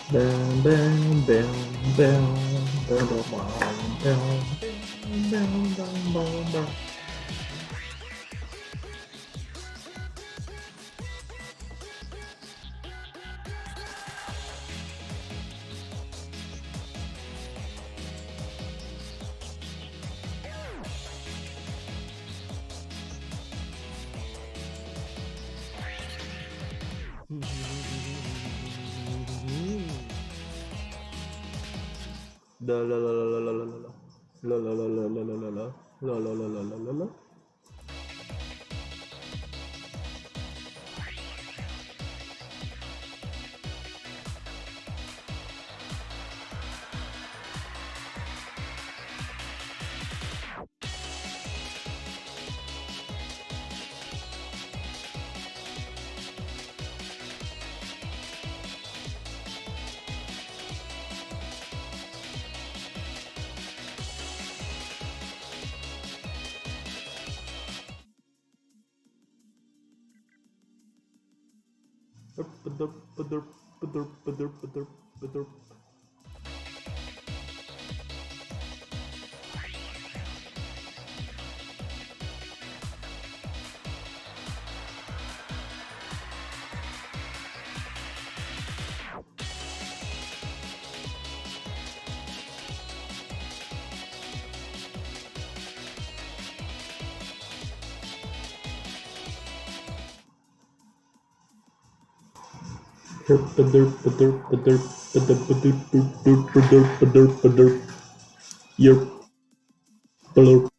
Bam, bam, bam, bam, bam, bam, bam, bam, bam, bam, bam. La la la la la la la la. La la la la la la la la. La la la la la la la. Derp, derp, derp, derp, derp, derp, derp. Derp, derp, derp, derp, derp, derp, derp, derp, derp, derp. Yerp, blurp.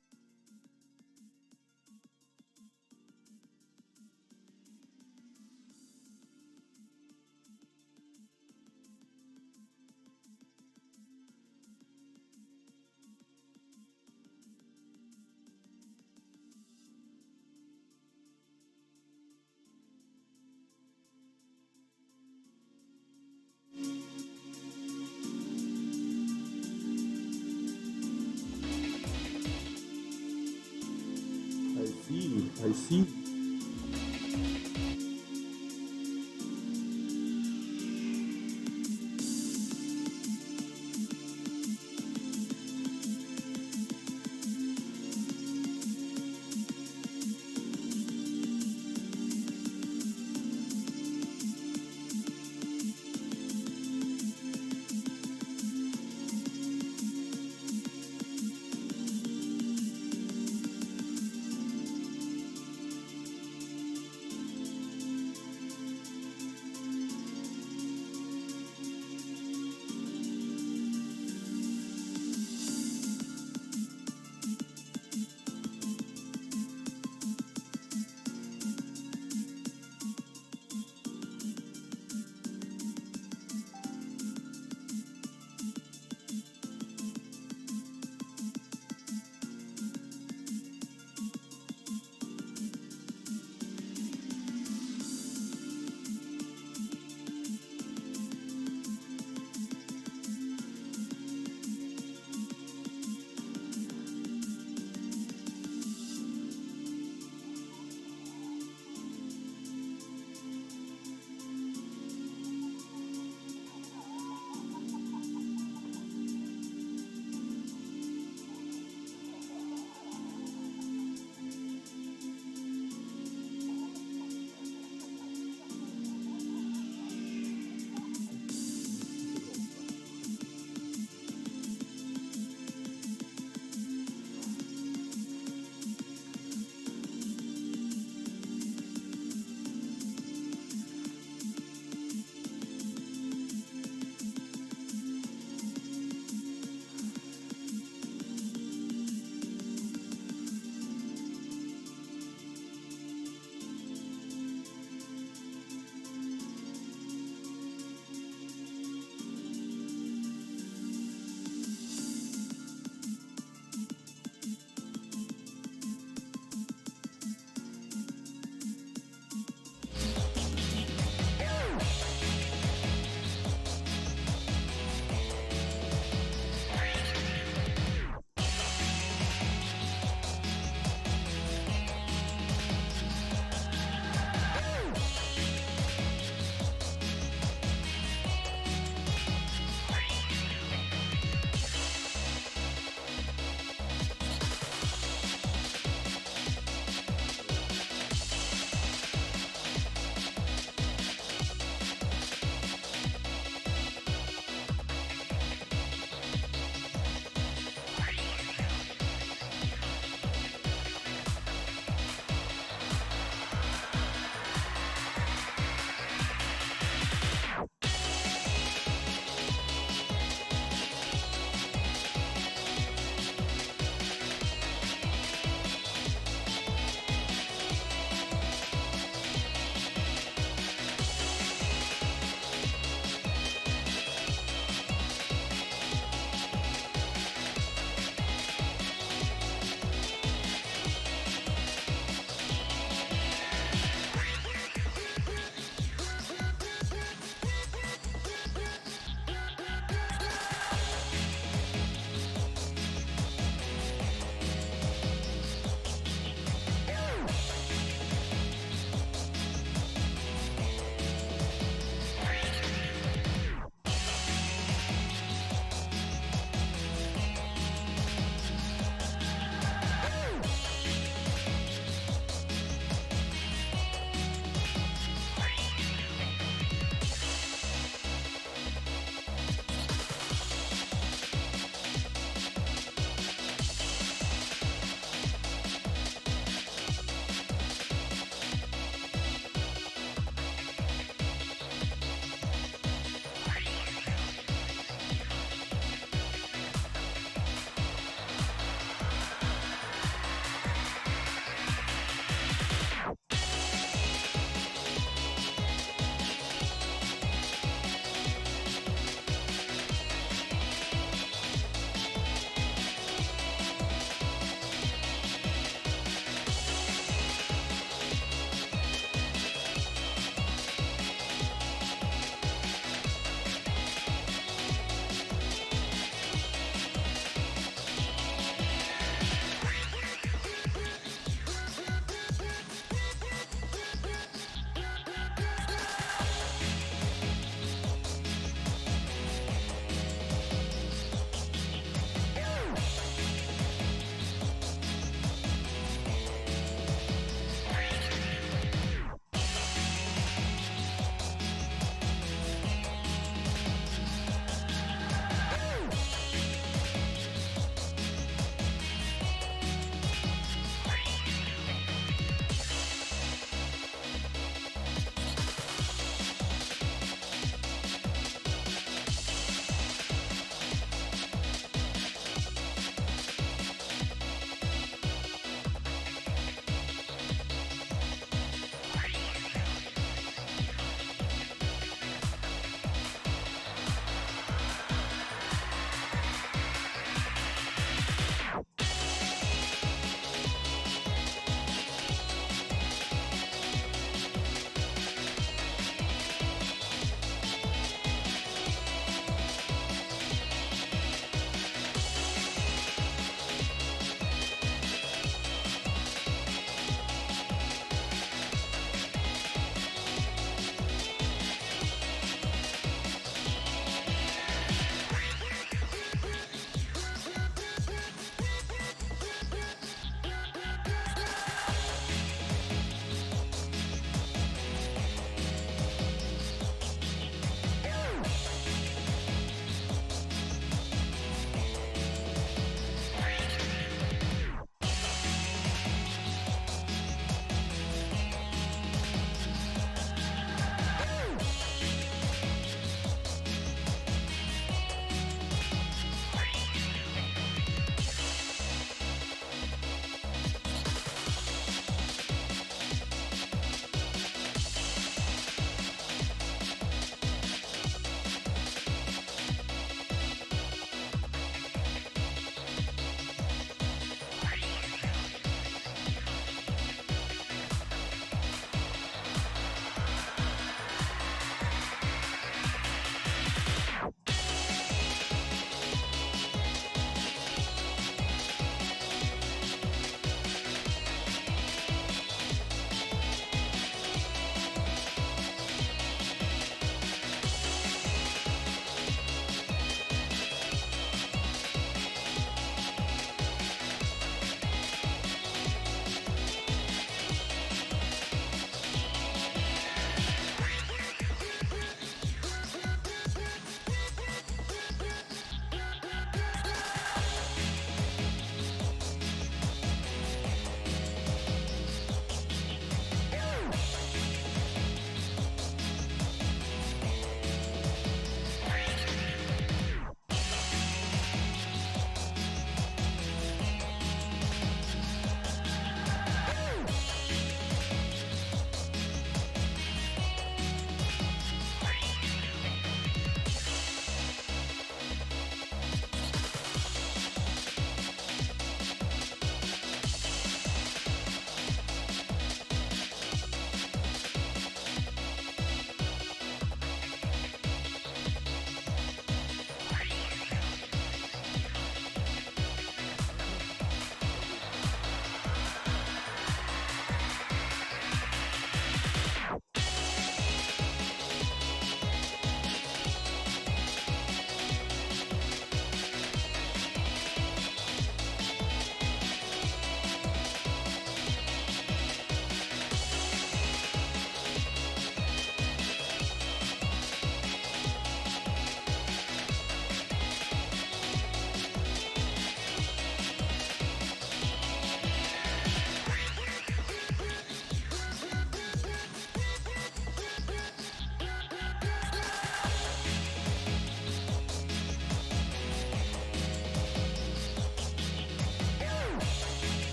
I see.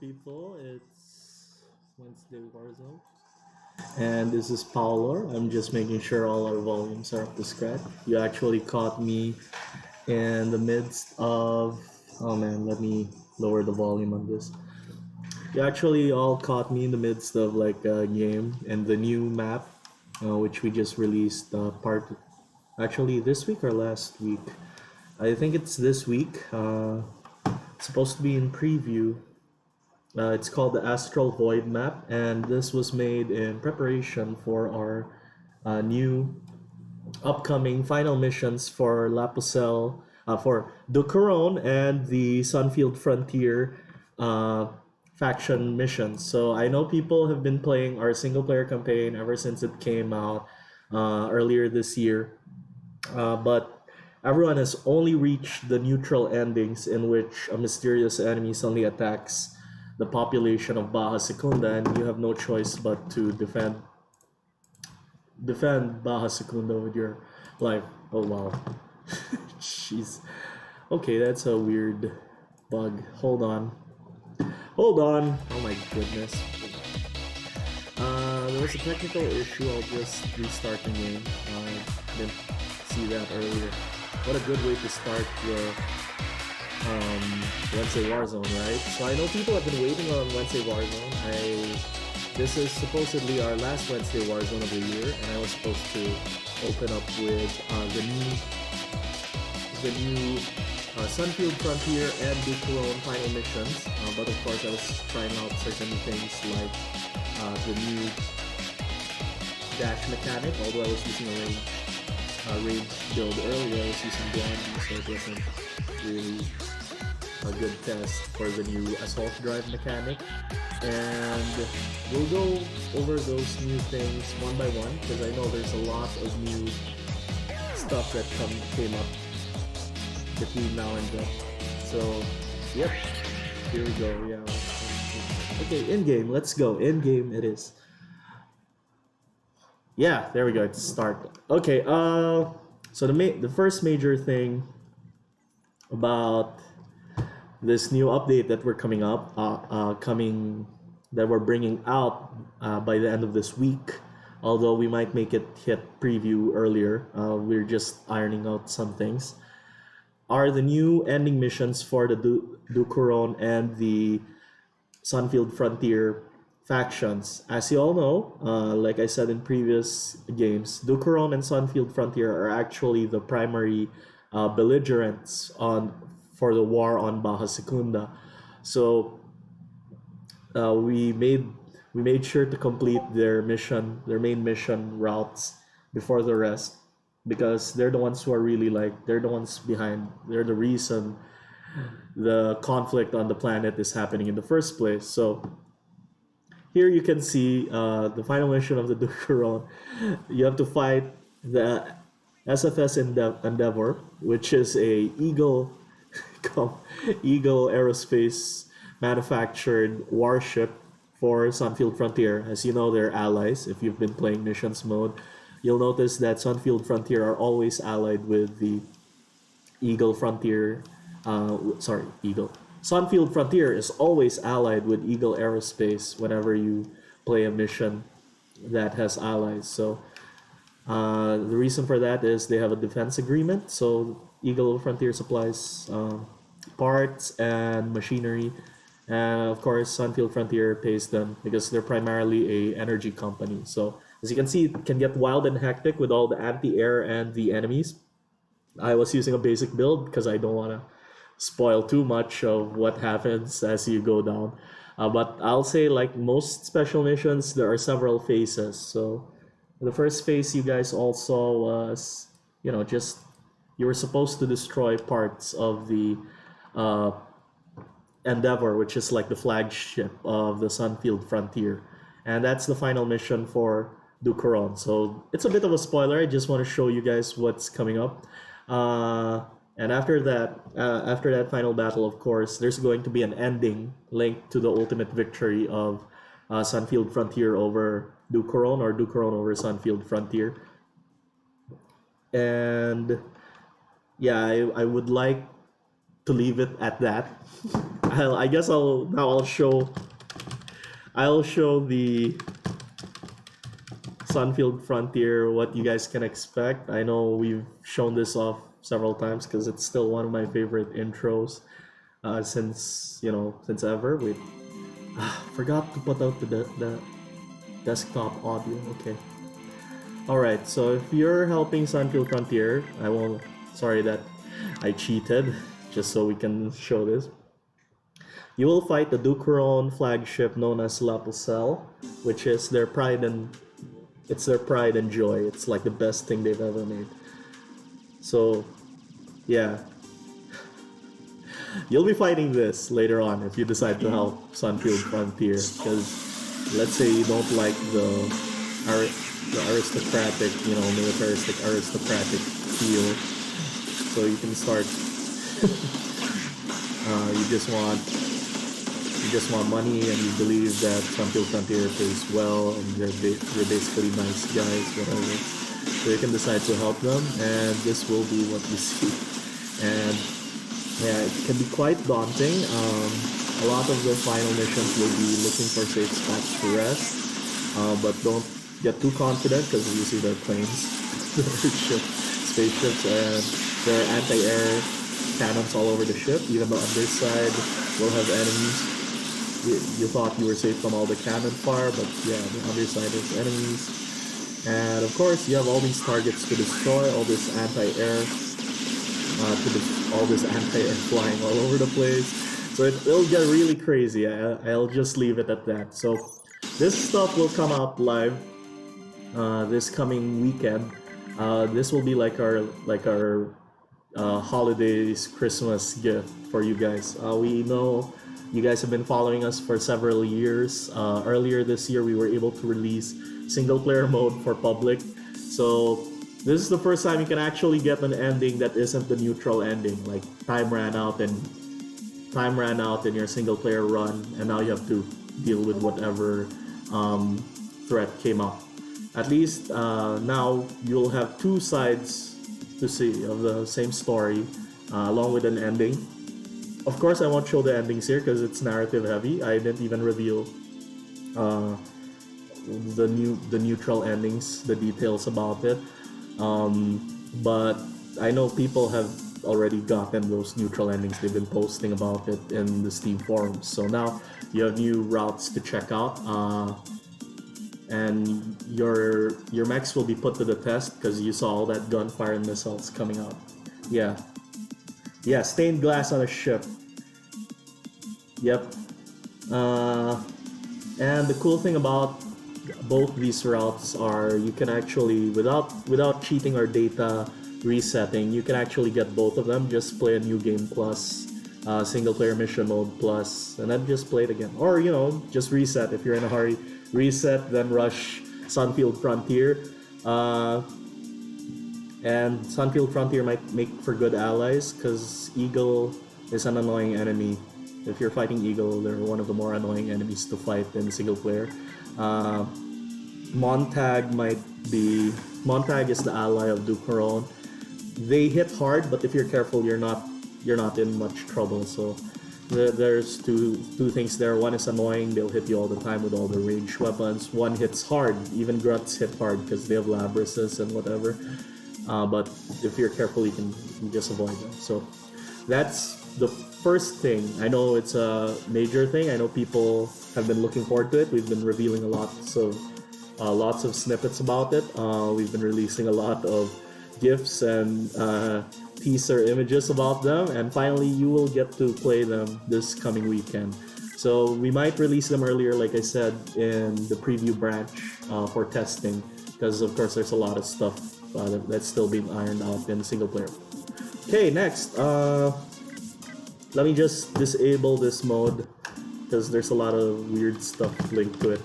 people, it's Wednesday Warzone. And this is Paolo. I'm just making sure all our volumes are up to scratch. You actually caught me in the midst of. Oh man, let me lower the volume on this. You actually all caught me in the midst of like a game and the new map, which we just released actually this week or last week. I think it's this week. It's supposed to be in preview. It's called the Astral Void map, and this was made in preparation for our new upcoming final missions for for the Couronne and the Sunfield Frontier faction missions. So I know people have been playing our single player campaign ever since it came out earlier this year, but everyone has only reached the neutral endings in which a mysterious enemy suddenly attacks the population of Baja Secunda, and you have no choice but to defend Baja Secunda with your life. Oh wow. Jeez. Okay, that's a weird bug. Hold on. Oh my goodness. There was a technical issue. I'll just restart the game. Didn't see that earlier. What a good way to start the Wednesday Warzone, right? So I know people have been waiting on Wednesday Warzone. This is supposedly our last Wednesday Warzone of the year, and I was supposed to open up with the new Sunfield Frontier and the Couronne final missions. But of course, I was trying out certain things like the new dash mechanic. Although I was using a range build earlier, I was using Blondie, so it wasn't really a good test for the new assault drive mechanic. And we'll go over those new things one by one, because I know there's a lot of new stuff that came up between now and then. So, yep, here we go. Yeah. Okay, in game. Let's go. In game it is. Yeah, there we go. It's start. Okay. So the first major thing about this new update that we're bringing out by the end of this week, although we might make it hit preview earlier, we're just ironing out some things, are the new ending missions for the Du Couronne and the Sunfield Frontier factions. As you all know, like I said in previous games, Du Couronne and Sunfield Frontier are actually the primary belligerents for the war on Baja Secunda. So we made sure to complete their main mission routes before the rest, because they're the ones who are really they're the reason the conflict on the planet is happening in the first place. So here you can see the final mission of the Du Couronne. You have to fight the SFS Endeavor, which is a Eagle Aerospace manufactured warship for Sunfield Frontier. As you know, they're allies. If you've been playing missions mode, you'll notice that Sunfield Frontier are always allied with the Eagle Frontier. Sunfield Frontier is always allied with Eagle Aerospace whenever you play a mission that has allies. So the reason for that is they have a defense agreement. So Eagle Frontier supplies parts and machinery, and of course Sunfield Frontier pays them because they're primarily a energy company. So as you can see, it can get wild and hectic with all the anti-air and the enemies. I was using a basic build because I don't want to spoil too much of what happens as you go down. But I'll say, like most special missions, there are several phases. So the first phase you guys all saw was, just you were supposed to destroy parts of the Endeavor, which is like the flagship of the Sunfield Frontier. And that's the final mission for Du Couronne. So it's a bit of a spoiler. I just want to show you guys what's coming up. And after that final battle, of course, there's going to be an ending linked to the ultimate victory of Sunfield Frontier over Du Couronne, or Du Couronne over Sunfield Frontier. And yeah, I would like to leave it at that. I guess I'll show the Sunfield Frontier, what you guys can expect. I know we've shown this off several times because it's still one of my favorite intros since ever. Wait, forgot to put out the desktop audio. Okay. All right. So if you're helping Sunfield Frontier, sorry that I cheated, just so we can show this. You will fight the Couronne flagship known as La Pucelle, which is their pride and joy. It's like the best thing they've ever made. So, yeah. You'll be fighting this later on if you decide to help Sunfield Frontier. Because let's say you don't like the aristocratic, militaristic aristocratic feel. So you can start. You just want money, and you believe that Sunfield Frontier pays well, and you're basically nice guys, whatever. So you can decide to help them, and this will be what you see. And yeah, it can be quite daunting. A lot of the final missions will be looking for safe spots to rest, but don't get too confident because you see their planes, spaceships, and there are anti-air cannons all over the ship. Even the underside will have enemies. You thought you were safe from all the cannon fire, but yeah, the underside has enemies. And of course, you have all these targets to destroy, all this anti-air flying all over the place. So it'll get really crazy. I'll just leave it at that. So this stuff will come out live this coming weekend. This will be like our holidays, Christmas gift for you guys. We know you guys have been following us for several years. Earlier this year, we were able to release single-player mode for public. So this is the first time you can actually get an ending that isn't the neutral ending. Like time ran out in your single-player run, and now you have to deal with whatever threat came up. At least now you'll have two sides to see of the same story, along with an ending. Of course, I won't show the endings here because it's narrative heavy. I didn't even reveal the neutral endings, the details about it. But I know people have already gotten those neutral endings. They've been posting about it in the Steam forums. So now you have new routes to check out, and your mechs will be put to the test because you saw all that gunfire and missiles coming out. Yeah, stained glass on a ship. Yep. And the cool thing about both these routes are you can actually, without cheating or data resetting, you can actually get both of them. Just play a new game plus, single player mission mode plus, and then just play it again. Or just reset if you're in a hurry. Reset, then rush Sunfield Frontier. And Sunfield Frontier might make for good allies because Eagle is an annoying enemy. If you're fighting Eagle, they're one of the more annoying enemies to fight in single player. Montag is the ally of Couronne. They hit hard, but if you're careful, you're not in much trouble. So there's two things there. One is annoying; they'll hit you all the time with all the ranged weapons. One hits hard; even grunts hit hard because they have labrises and whatever. But if you're careful, you can just avoid them. So that's the first thing. I know it's a major thing. I know people have been looking forward to it. We've been revealing lots of snippets about it. We've been releasing a lot of GIFs and teaser images about them, and finally you will get to play them this coming weekend. So we might release them earlier, like I said, in the preview branch for testing, because of course there's a lot of stuff that's still being ironed out in single player. Okay, next, let me just disable this mode because there's a lot of weird stuff linked to it.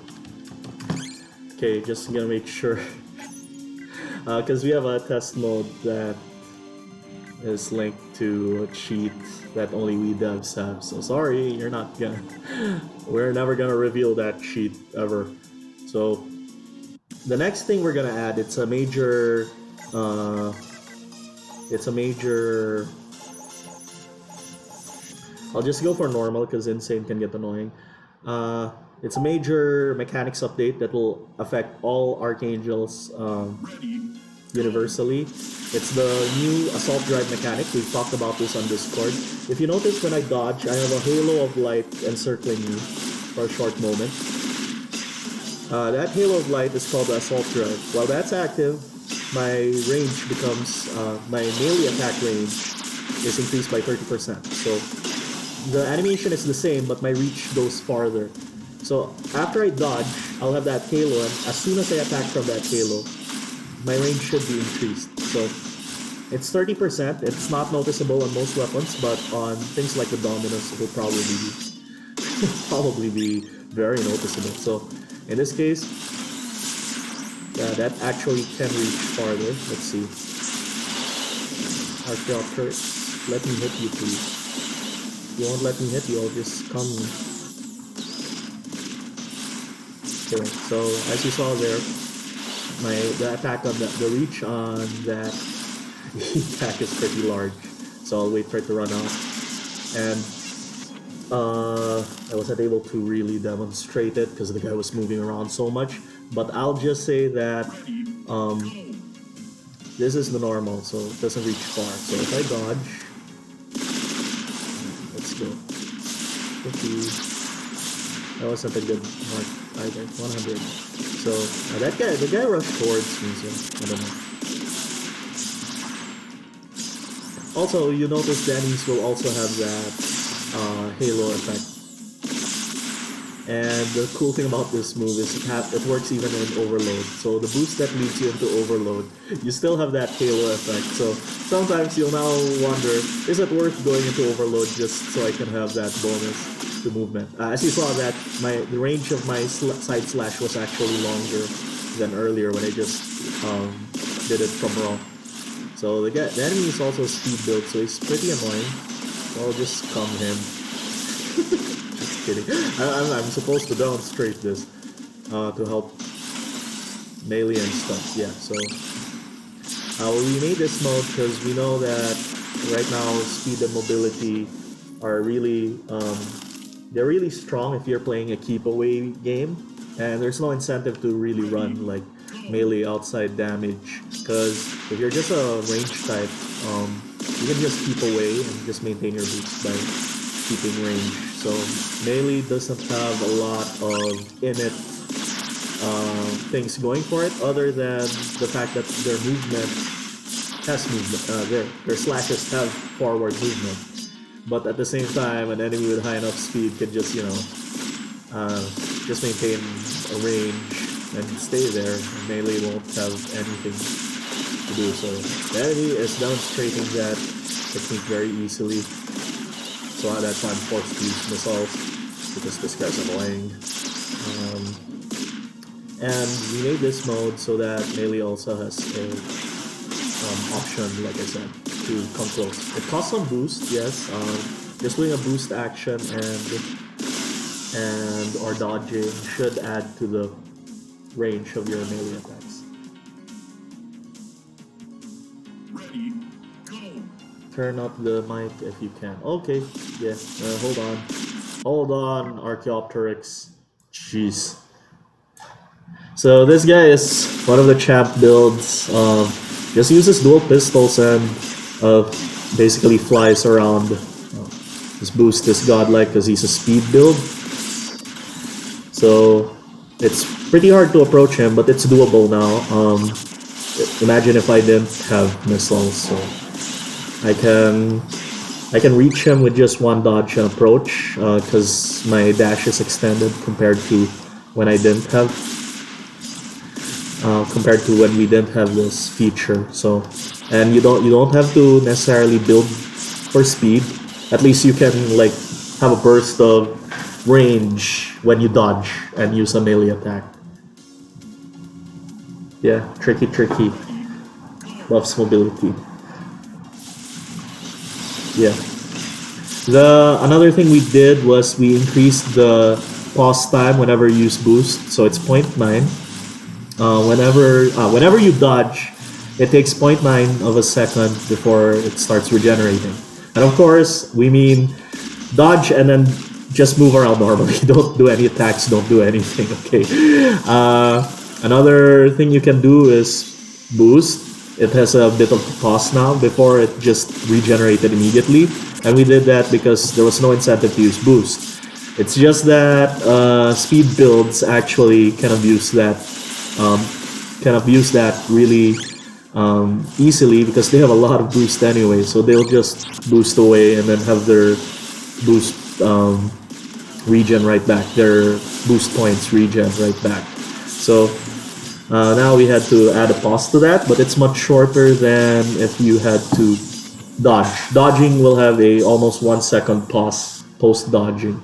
Okay, just gonna make sure because we have a test mode that is linked to a cheat that only we devs have. So sorry, we're never gonna reveal that cheat ever. So the next thing we're gonna add, it's a major I'll just go for normal because insane can get annoying. It's a major mechanics update that will affect all Archangels universally. It's the new assault drive mechanic. We've talked about this on Discord. If you notice, when I dodge, I have a halo of light encircling me for a short moment. That halo of light is called the assault drive. While that's active, my range becomes, my melee attack range is increased by 30%. So the animation is the same, but my reach goes farther. So after I dodge, I'll have that halo, and as soon as I attack from that halo, my range should be increased. So it's 30%. It's not noticeable on most weapons, but on things like the Dominus, it will probably be very noticeable. So in this case, that actually can reach farther. Let's see. Archaeopteryx, let me hit you, please. If you won't let me hit you, I'll just come in. Okay, so as you saw there, the attack on the reach on that attack is pretty large. So I'll wait for it to run out. And I wasn't able to really demonstrate it because the guy was moving around so much. But I'll just say that this is the normal, so it doesn't reach far. So if I dodge, let's go. 50. That wasn't a good mark either. 100. So the guy rushed towards me, so I don't know. Also, you notice the enemies will also have that halo effect. And the cool thing about this move is it works even in overload. So the boost that leads you into overload, you still have that halo effect. So sometimes you'll now wonder, is it worth going into overload just so I can have that bonus to movement? As you saw, that the range of my side slash was actually longer than earlier when I just did it from raw. So the enemy is also a speed build, so he's pretty annoying. So I'll just calm him. Just kidding. I'm supposed to demonstrate this to help melee and stuff. Yeah, so we made this mode because we know that right now speed and mobility are really they're really strong if you're playing a keep away game, and there's no incentive to really run like melee outside damage, because if you're just a range type, you can just keep away and just maintain your boost by keeping range. So melee doesn't have a lot of in-it things going for it, other than the fact that their movement has movement. Their slashes have forward movement, but at the same time, an enemy with high enough speed can just just maintain a range and stay there. Melee won't have anything to do. So the enemy is demonstrating that technique very easily. So that's why I'm forced to use missiles, because this guy's annoying. And we made this mode so that melee also has a option, like I said, to come close. It costs some boost, yes. Just doing a boost action and or dodging should add to the range of your melee attacks. Ready, go. Turn up the mic if you can. Okay, yeah. Hold on, Archaeopteryx. Jeez. So this guy is one of the champ builds. Just uses dual pistols and basically flies around. His boost is godlike because he's a speed build. So it's pretty hard to approach him, but it's doable now. Imagine if I didn't have missiles, so I can reach him with just one dodge and approach, because my dash is extended compared to when I didn't have. Compared to when we didn't have this feature. So, and you don't have to necessarily build for speed. At least you can like have a burst of range when you dodge and use a melee attack. Yeah, tricky. Loves mobility. Yeah. Another thing we did was we increased the pause time whenever you use boost, so it's 0.9. Whenever you dodge, it takes 0.9 of a second before it starts regenerating. And of course, we mean dodge and then just move around normally. Don't do any attacks, don't do anything, okay? Another thing you can do is boost. It has a bit of cost now. Before, it just regenerated immediately, and we did that because there was no incentive to use boost. It's just that speed builds actually kind of use that really easily because they have a lot of boost anyway. So they'll just boost away and then have their boost regen right back. Their boost points regen right back. So now we had to add a pause to that, but it's much shorter than if you had to dodge. Dodging will have a almost 1 second pause post dodging.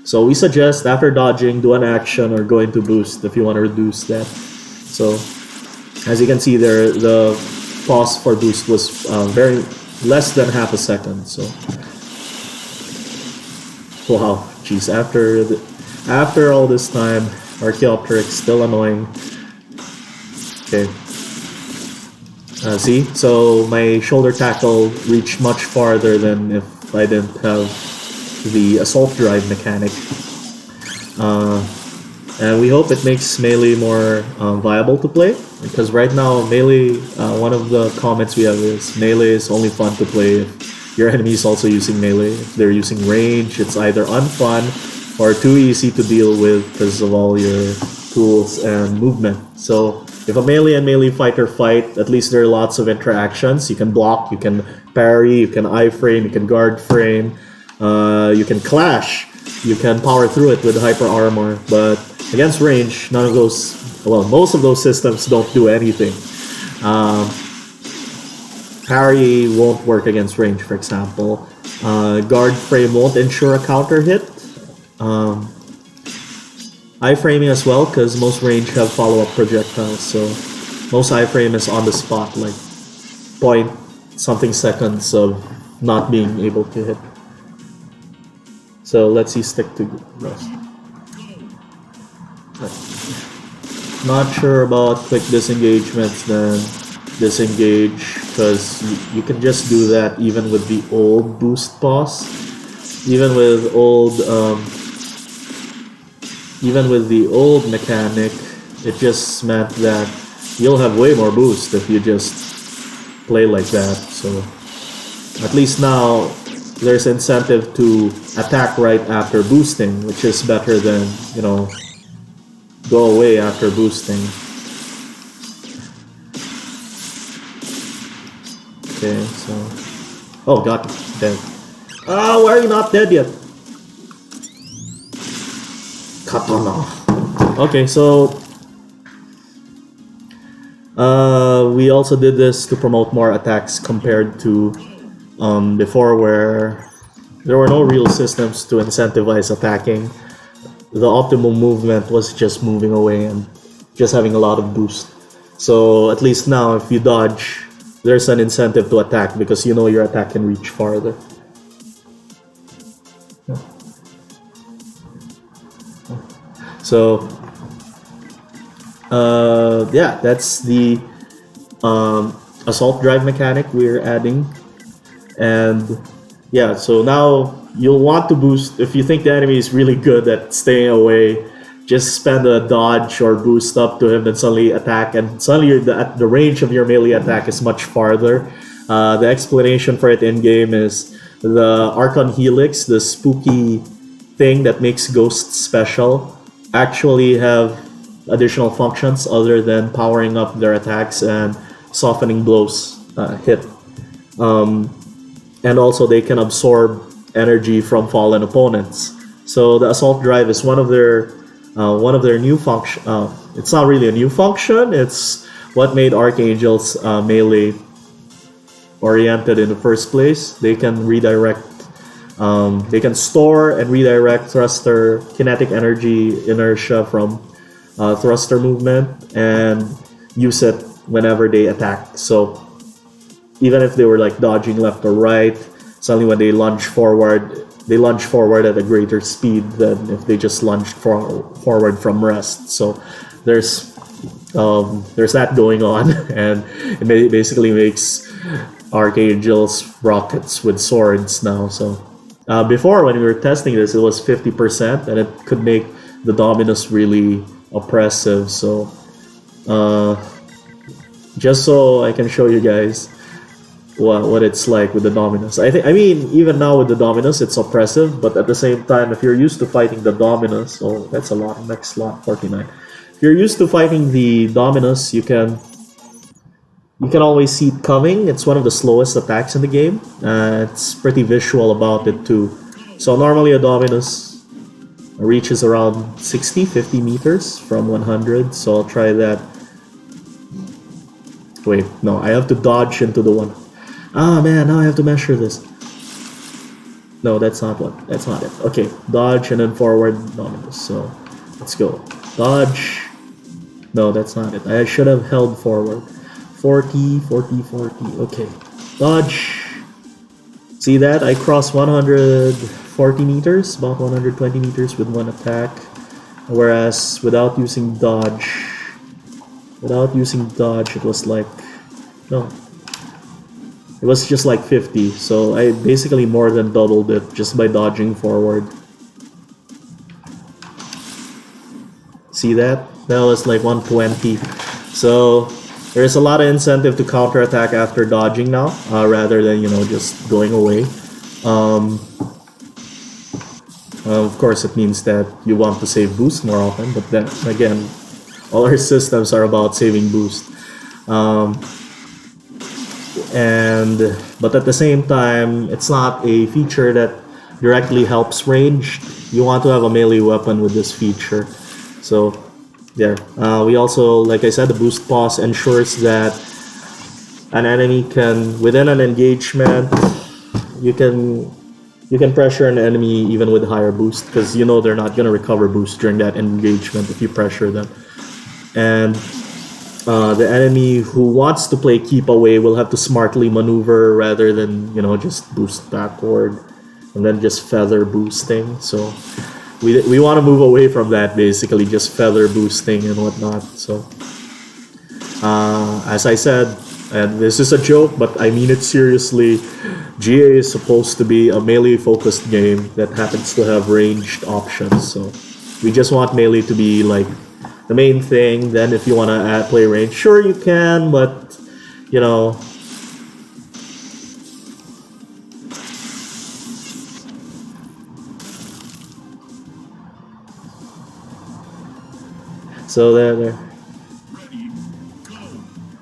So we suggest after dodging, do an action or go into boost if you want to reduce that. So as you can see there, the pause for boost was very less than half a second. So wow, geez, after all this time, Archaeopteryx still annoying. Okay. See, so my shoulder tackle reached much farther than if I didn't have the assault drive mechanic. And we hope it makes melee more viable to play, because right now melee, one of the comments we have is melee is only fun to play if your enemy is also using melee. If they're using range, it's either unfun or too easy to deal with because of all your tools and movement. So if a melee and melee fighter fight, at least there are lots of interactions. You can block, you can parry, you can iframe, you can guard frame, you can clash, you can power through it with hyper armor. But against range, none of those, well, most of those systems don't do anything. Parry won't work against range, for example. Guard frame won't ensure a counter hit. Iframing as well, because most range have follow-up projectiles, so most iframe is on the spot, like point something seconds of not being able to hit. So let's see, stick to rest. Not sure about quick disengagements, then disengage, because you can just do that even with the old boost pause. Even with the old mechanic, it just meant that you'll have way more boost if you just play like that. So at least now there's incentive to attack right after boosting, which is better than, you know, go away after boosting. Okay, so... oh god, dead. Ah, why are you not dead yet? Katana. Okay, so we also did this to promote more attacks compared to before, where there were no real systems to incentivize attacking. The optimal movement was just moving away and just having a lot of boost. So at least now, if you dodge, there's an incentive to attack because you know your attack can reach farther. So yeah, that's the assault drive mechanic we're adding. And yeah, so now you'll want to boost. If you think the enemy is really good at staying away, just spend a dodge or boost up to him and suddenly attack, and suddenly the range of your melee attack is much farther. The explanation for it in game is the Archon Helix, the spooky thing that makes ghosts special, actually have additional functions other than powering up their attacks and softening blows hit. And also they can absorb energy from fallen opponents. So the assault drive is one of their new function. It's not really a new function. It's what made Archangels melee oriented in the first place. They can redirect. They can store and redirect thruster kinetic energy inertia from thruster movement and use it whenever they attack. So even if they were like dodging left or right, suddenly when they lunge forward at a greater speed than if they just lunged forward from rest. So there's that going on, and it basically makes Archangels rockets with swords now. So Before, when we were testing this, it was 50%, and it could make the Dominus really oppressive. So, uh, just so I can show you guys what it's like with the Dominus. I mean, even now with the Dominus, it's oppressive, but at the same time, if you're used to fighting the Dominus, oh, that's a lot. Next slot, 49. If you're used to fighting the Dominus, you can always see it coming. It's one of the slowest attacks in the game. It's pretty visual about it too. So normally a Dominus reaches around 60, 50 meters from 100. So I'll try that. Wait, no, I have to dodge into the one. Ah man, now I have to measure this. No, that's not what. That's not it. Okay, dodge and then forward Dominus. So let's go. Dodge. No, that's not it. I should have held forward. 40, 40, 40. Okay. Dodge. See that? I crossed 140 meters, about 120 meters with one attack. Whereas without using dodge, it was like, no. It was just like 50. So I basically more than doubled it just by dodging forward. See that? That was like 120. So there's a lot of incentive to counterattack after dodging now, rather than, you know, just going away. Of course, it means that you want to save boost more often, but then again, all our systems are about saving boost. But at the same time, it's not a feature that directly helps range. You want to have a melee weapon with this feature. So there. We also, like I said, the boost pause ensures that an enemy can, within an engagement, you can pressure an enemy even with higher boost, because you know they're not gonna recover boost during that engagement if you pressure them. And the enemy who wants to play keep away will have to smartly maneuver rather than, you know, just boost backward and then just feather boosting. So we want to move away from that, basically, just feather boosting and whatnot. So, as I said, and this is a joke, but I mean it seriously, GA is supposed to be a melee-focused game that happens to have ranged options. So, we just want melee to be like the main thing. Then, if you want to play range, sure you can, but you know. So there.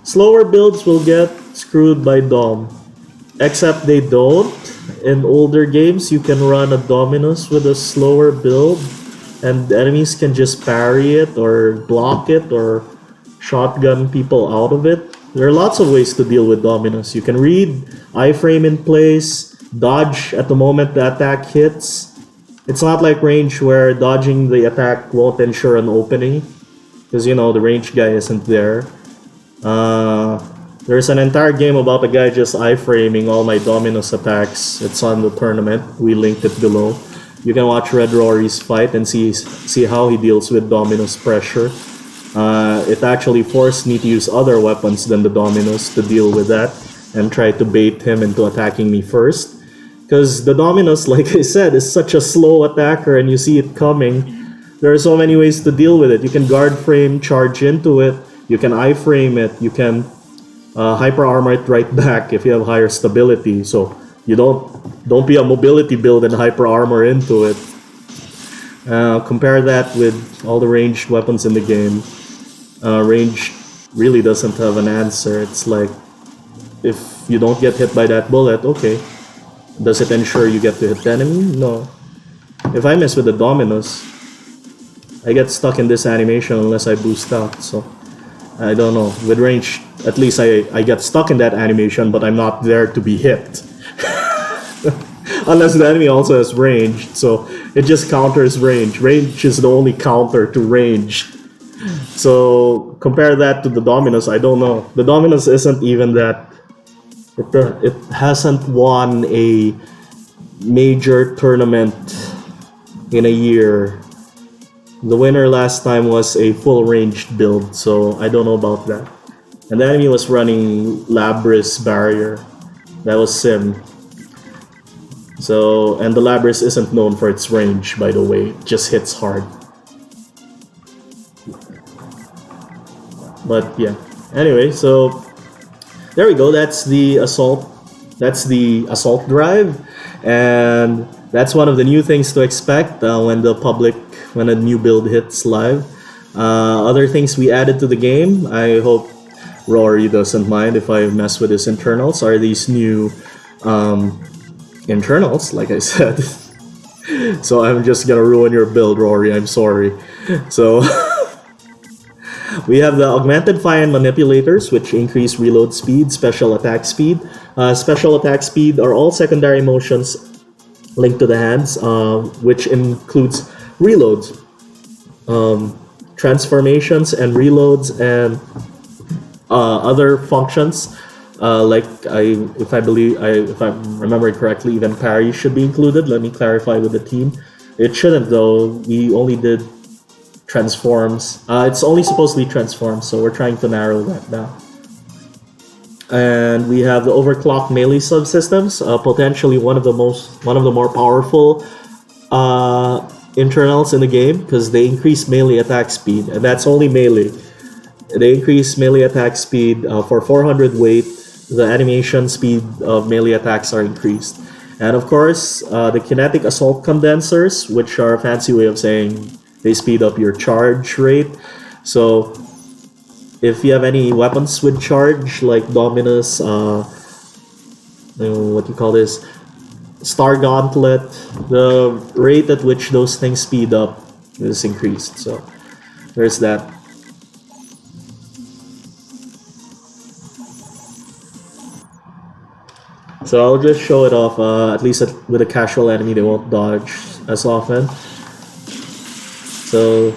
Slower builds will get screwed by Dom. Except they don't. In older games, you can run a Dominus with a slower build, and enemies can just parry it or block it or shotgun people out of it. There are lots of ways to deal with Dominus. You can read iframe in place, dodge at the moment the attack hits. It's not like range where dodging the attack won't ensure an opening, because you know the range guy isn't there. There's an entire game about a guy just iframing all my Dominus attacks. It's on the tournament. We linked it below. You can watch Red Rory's fight and see how he deals with Dominus pressure. It actually forced me to use other weapons than the Dominus to deal with that and try to bait him into attacking me first. Because the Dominus, like I said, is such a slow attacker and you see it coming. There are so many ways to deal with it. You can guard frame, charge into it. You can iframe it. You can hyper armor it right back if you have higher stability. So you don't be a mobility build and hyper armor into it. Compare that with all the ranged weapons in the game. Range really doesn't have an answer. It's like, if you don't get hit by that bullet, okay. Does it ensure you get to hit the enemy? No. If I miss with the Dominus, I get stuck in this animation unless I boost out. So I don't know. With range, at least I get stuck in that animation, but I'm not there to be hit. Unless the enemy also has range, so it just counters range. Range is the only counter to range. So compare that to the Dominus, I don't know. The Dominus isn't even that. It hasn't won a major tournament in a year. The winner last time was a full ranged build, so I don't know about that. And the enemy was running Labris Barrier. That was Sim. So, and the Labrys isn't known for its range, by the way. It just hits hard. But yeah. Anyway, so there we go. That's the assault. That's the assault drive, and that's one of the new things to expect when a new build hits live. Other things we added to the game. I hope Rory doesn't mind if I mess with his internals. Are these new internals? Like I said. So I'm just gonna ruin your build, Rory. I'm sorry. So. We have the Augmented Fire and Manipulators, which increase reload speed, special attack speed. Special attack speed are all secondary motions linked to the hands, which includes reloads, transformations, and reloads, and other functions. If I remember correctly, even parry should be included. Let me clarify with the team. It shouldn't though. We only did transforms. It's only supposed to be transforms, so we're trying to narrow that down. And we have the overclock melee subsystems, potentially one of the more powerful internals in the game, because they increase melee attack speed, and that's only melee. They increase melee attack speed for 400 weight. The animation speed of melee attacks are increased, and of course the kinetic assault condensers, which are a fancy way of saying they speed up your charge rate. So if you have any weapons with charge like Dominus, what you call this, Star Gauntlet, the rate at which those things speed up is increased. So there's that. So I'll just show it off, at least with a casual enemy they won't dodge as often. So,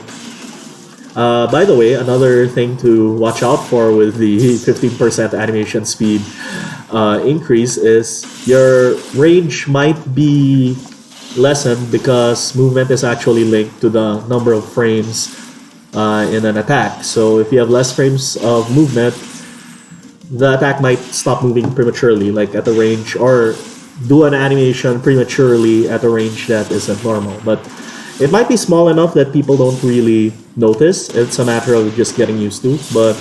by the way, another thing to watch out for with the 15% animation speed increase is your range might be lessened because movement is actually linked to the number of frames in an attack. So if you have less frames of movement, the attack might stop moving prematurely, like at the range, or do an animation prematurely at a range that isn't normal. But it might be small enough that people don't really notice. It's a matter of just getting used to, but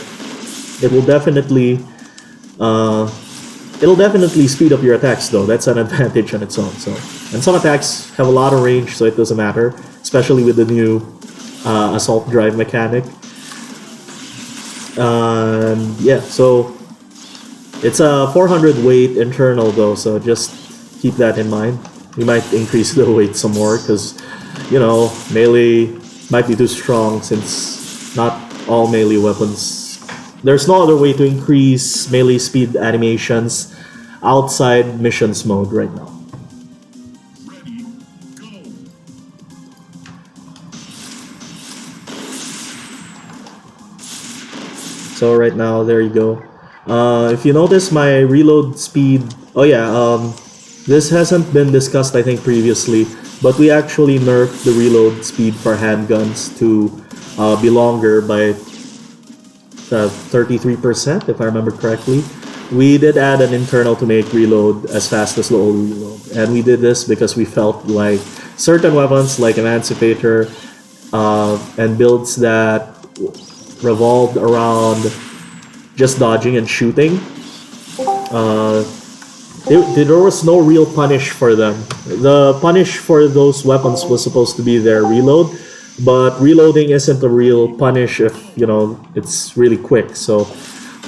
it will definitely it'll definitely speed up your attacks though. That's an advantage on its own. So, and some attacks have a lot of range, so it doesn't matter, especially with the new assault drive mechanic. Yeah, so it's a 400 weight internal though, so just keep that in mind. We might increase the weight some more because, you know, melee might be too strong since not all melee weapons. There's no other way to increase melee speed animations outside missions mode right now. Ready, go. So right now, there you go. If you notice my reload speed, oh yeah, this hasn't been discussed I think previously, but we actually nerfed the reload speed for handguns to be longer by 33% if I remember correctly. We did add an internal to make reload as fast as the old reload, and we did this because we felt like certain weapons like Emancipator and builds that revolved around just dodging and shooting, there was no real punish for them. The punish for those weapons was supposed to be their reload, but reloading isn't a real punish if, you know, it's really quick. So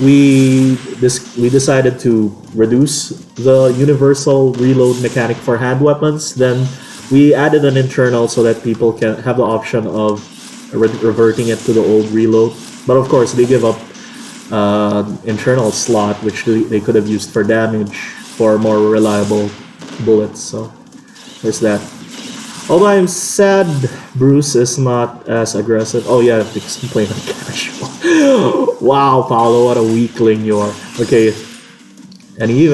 we decided to reduce the universal reload mechanic for hand weapons. Then we added an internal so that people can have the option of reverting it to the old reload. But of course, they give up internal slot which they could have used for damage for more reliable bullets. So there's that. Although I'm sad Bruce is not as aggressive. Oh yeah, he's playing on casual. Wow, Paolo, what a weakling you are. Okay, and he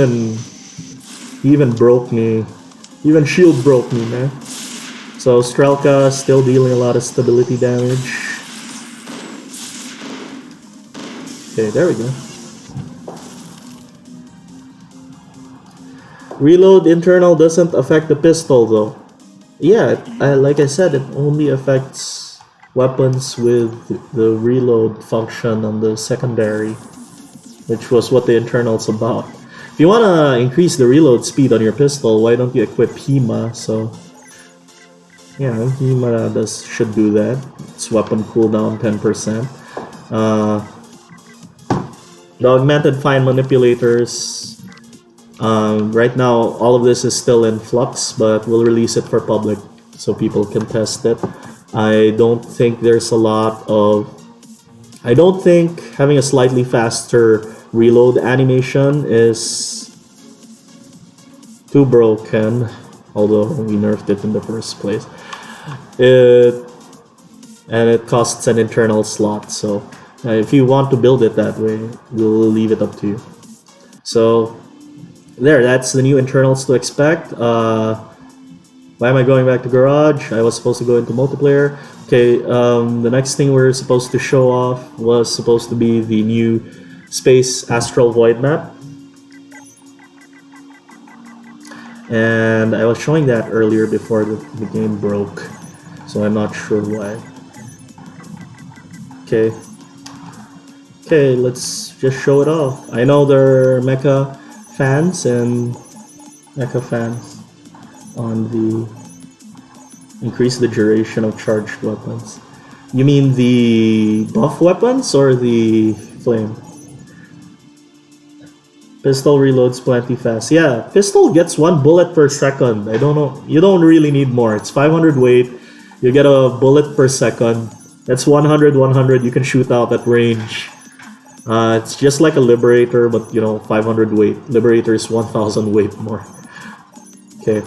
even broke me. Even shield broke me, man. So Strelka still dealing a lot of stability damage. Okay, there we go. Reload internal doesn't affect the pistol though. Yeah, like I said, it only affects weapons with the reload function on the secondary, which was what the internal's about. If you want to increase the reload speed on your pistol, why don't you equip HEMA? So yeah, HEMA should do that. It's weapon cooldown 10%. The augmented fine manipulators. Right now, all of this is still in flux, but we'll release it for public so people can test it. I don't think there's a lot of... I don't think having a slightly faster reload animation is too broken, although we nerfed it in the first place. And it costs an internal slot, so if you want to build it that way, we'll leave it up to you. So there, that's the new internals to expect. Why am I going back to Garage? I was supposed to go into multiplayer. Okay, the next thing we're supposed to show off was supposed to be the new Space Astral Void map. And I was showing that earlier before the game broke, so I'm not sure why. Okay, let's just show it off. I know there are mecha fans on the increase the duration of charged weapons. You mean the buff weapons or the flame? Pistol reloads plenty fast. Yeah, pistol gets 1 bullet per second. I don't know. You don't really need more. It's 500 weight. You get a bullet per second. That's 100, 100. You can shoot out at range. It's just like a Liberator, but you know, 500 weight. Liberator is 1000 weight more. Okay.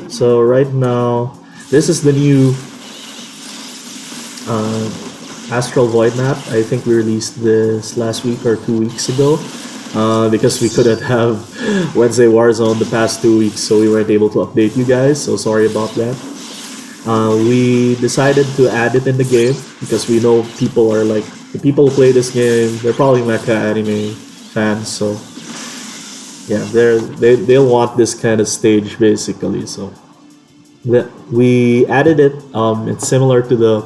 So right now, this is the new Astral Void map. I think we released this last week or 2 weeks ago because we couldn't have Wednesday Warzone the past 2 weeks, so we weren't able to update you guys, so sorry about that. We decided to add it in the game because we know people are like, the people who play this game, they're probably mecha anime fans, so yeah, they'll want this kind of stage basically. So we added it. It's similar to the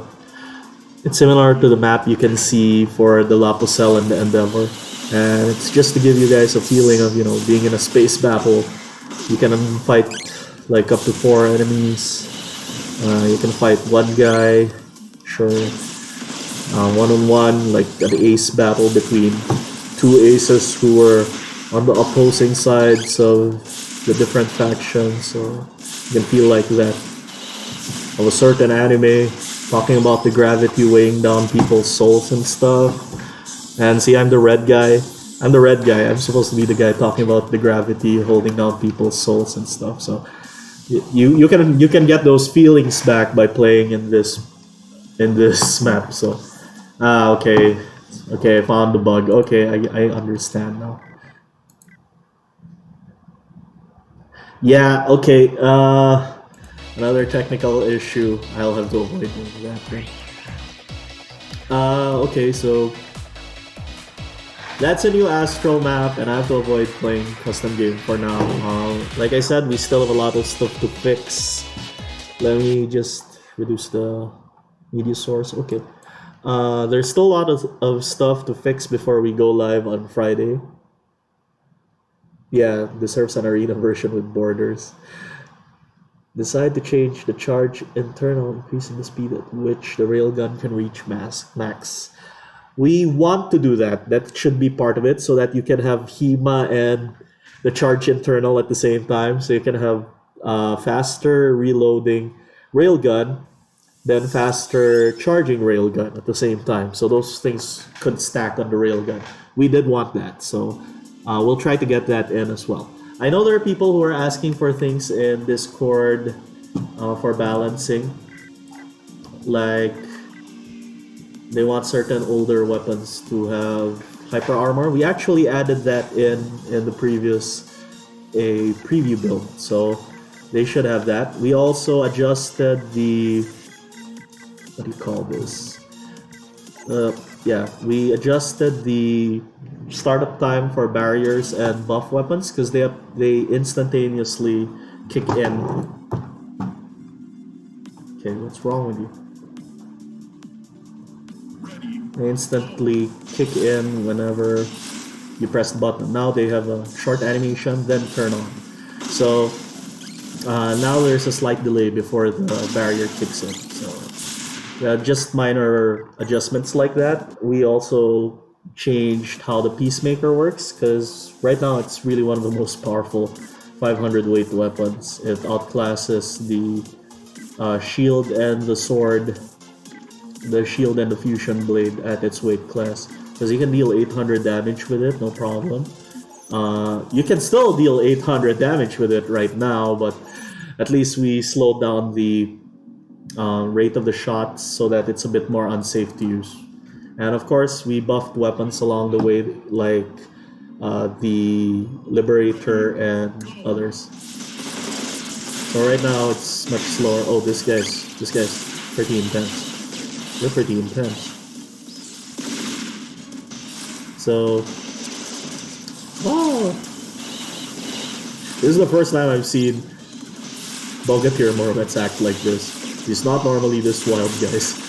map you can see for the La Pucelle and the Endeavor, and it's just to give you guys a feeling of, you know, being in a space battle. You can fight like up to 4 enemies. You can fight one guy, sure, one-on-one, like an ace battle between 2 aces who were on the opposing sides of the different factions, so you can feel like that of a certain anime talking about the gravity weighing down people's souls and stuff. And see, I'm the red guy. I'm supposed to be the guy talking about the gravity holding down people's souls and stuff. So you can get those feelings back by playing in this map. So okay, I found the bug. Okay, I understand now. Yeah, okay, another technical issue. I'll have to avoid that thing. Okay, so that's a new Astro map, and I have to avoid playing custom game for now. Like I said, we still have a lot of stuff to fix. Let me just reduce the media source. Okay. There's still a lot of stuff to fix before we go live on Friday. Yeah, deserves an arena version with borders. Decide to change the charge internal, increasing the speed at which the railgun can reach max. We want to do that. That should be part of it, so that you can have HEMA and the charge internal at the same time. So you can have faster reloading railgun, then faster charging railgun at the same time. So those things could stack on the railgun. We did want that, so we'll try to get that in as well. I know there are people who are asking for things in Discord for balancing. Like, they want certain older weapons to have hyper armor. We actually added that in the previous preview build. So they should have that. We also adjusted the, what do you call this? Yeah, we adjusted the startup time for barriers and buff weapons because they instantaneously kick in. Okay, what's wrong with you? They instantly kick in whenever you press the button. Now they have a short animation, then turn on. So now there's a slight delay before the barrier kicks in. So just minor adjustments like that. We also changed how the Peacemaker works because right now it's really one of the most powerful 500 weight weapons. It outclasses the shield and the sword, the shield and the fusion blade at its weight class, because you can deal 800 damage with it, no problem. You can still deal 800 damage with it right now, but at least we slowed down the rate of the shots so that it's a bit more unsafe to use. And of course, we buffed weapons along the way, like the Liberator and others. So right now it's much slower. Oh, this guy's pretty intense. They're pretty intense. So, wow! This is the first time I've seen Bogatir Mormets act like this. He's not normally this wild, guys.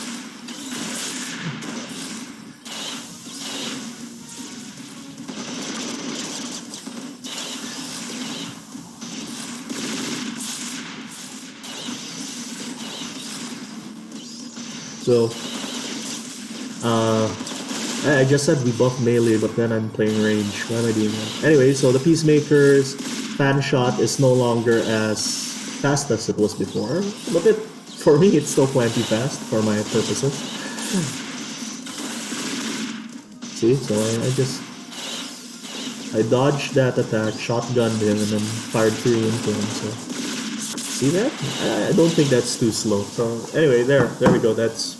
So, I just said we buff melee, but then I'm playing range. Why am I doing that? Anyway, so the Peacemaker's fan shot is no longer as fast as it was before, but for me it's still plenty fast for my purposes. See, so I dodged that attack, shotgunned him, and then fired through into him. So see that? I don't think that's too slow. So anyway, there we go. That's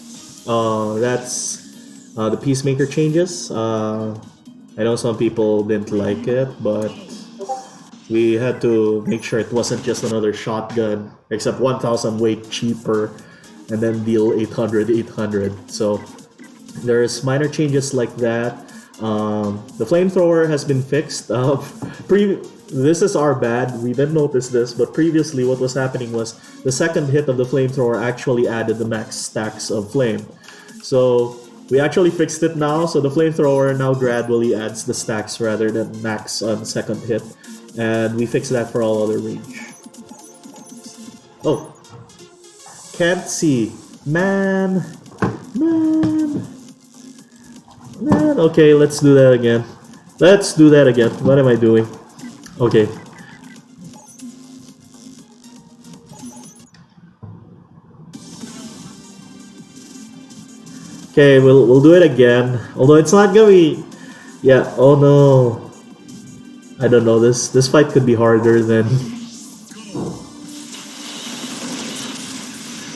the Peacemaker changes. I know some people didn't like it, but we had to make sure it wasn't just another shotgun, except 1,000 weight cheaper, and then deal 800. So there's minor changes like that. The flamethrower has been fixed. This is our bad. We didn't notice this, but previously what was happening was the second hit of the flamethrower actually added the max stacks of flame. So we actually fixed it now, so the flamethrower now gradually adds the stacks rather than max on the second hit. And we fixed that for all other range. Oh. Can't see. Man. Okay, let's do that again. What am I doing? Okay. Okay, we'll do it again. Although it's not gonna be... Yeah, oh no. I don't know, this fight could be harder than...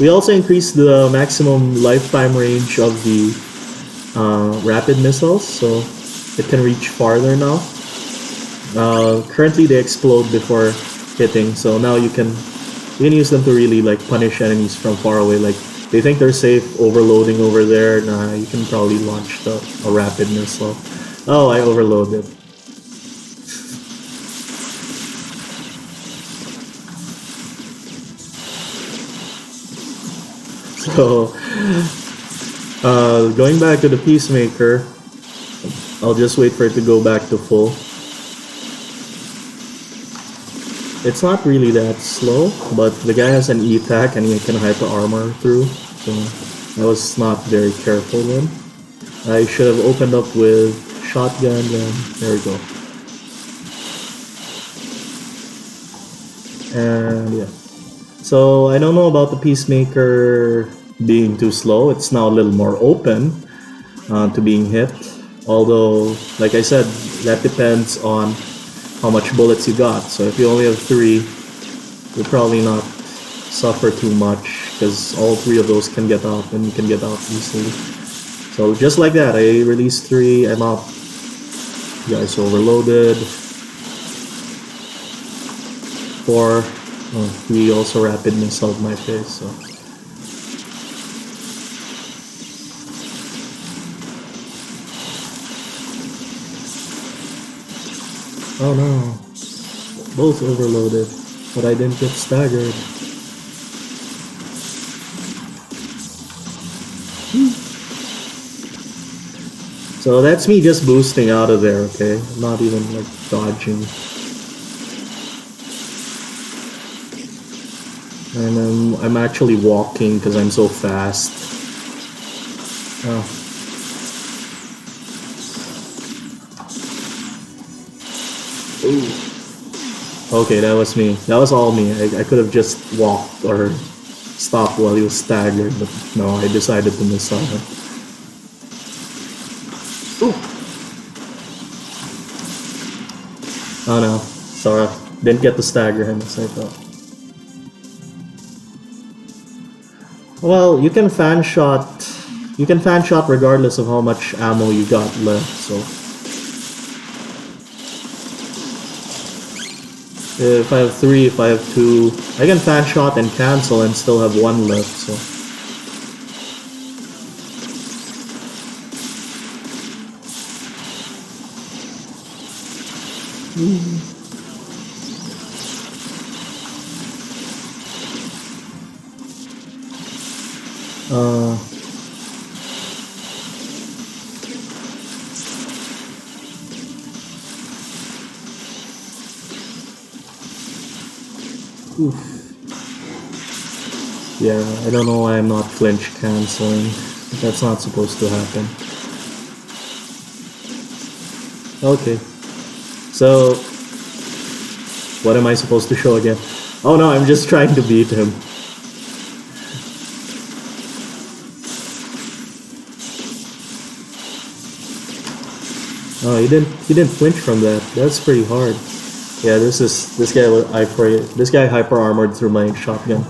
We also increased the maximum lifetime range of the rapid missiles, so it can reach farther now. Currently they explode before hitting, so now you can use them to really like punish enemies from far away. Like they think they're safe overloading over there. Nah, you can probably launch a rapid missile. Oh, I overloaded. So, going back to the Peacemaker, I'll just wait for it to go back to full. It's not really that slow, but the guy has an E-tack and he can hyper armor through, so I was not very careful then. I should have opened up with shotgun, and there we go. And yeah. So I don't know about the Peacemaker being too slow. It's now a little more open to being hit. Although, like I said, that depends on how much bullets you got. So if you only have 3, you'll probably not suffer too much because all 3 of those can get out and you can get out easily. So just like that, I released 3, I'm out. You guys overloaded. 4. Oh, he also rapid missiled my face, so. Oh no. Both overloaded, but I didn't get staggered. So that's me just boosting out of there, okay? Not even like dodging. And I'm actually walking because I'm so fast. Oh. Ooh. Okay, that was me. That was all me. I could have just walked or stopped while he was staggered, but no, I decided to miss on him. Ooh. Oh no, sorry. Didn't get to stagger him as I thought. Well, you can fan shot regardless of how much ammo you got left, so. If I have 3, if I have 2, I can fan shot and cancel and still have 1 left, so. Oof. Yeah, I don't know why I'm not flinch canceling. That's not supposed to happen. Okay. So, what am I supposed to show again? Oh no, I'm just trying to beat him. Oh, he didn't flinch from that. That's pretty hard. Yeah, this guy hyper armored through my shotgun.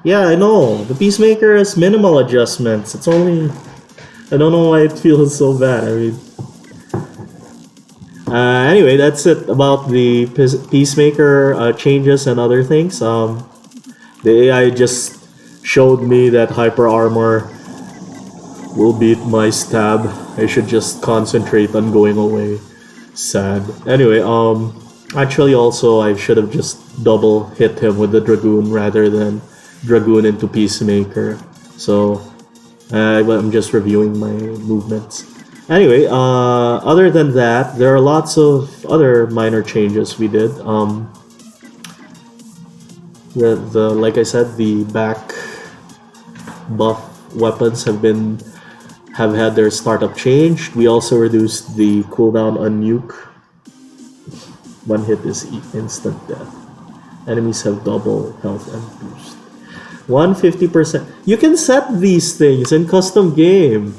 Yeah, I know. The Peacemaker has minimal adjustments. It's only... I don't know why it feels so bad. I mean... anyway, that's it about the Peacemaker changes and other things. The AI just showed me that hyper armor will beat my stab. I should just concentrate on going away. Sad. Anyway, actually also I should have just double hit him with the Dragoon rather than Dragoon into Peacemaker. So I'm just reviewing my movements. Anyway, other than that, there are lots of other minor changes we did. Like I said, the back buff weapons have had their startup changed. We also reduced the cooldown on nuke. One hit is instant death. Enemies have double health and boost. 150%. You can set these things in custom game.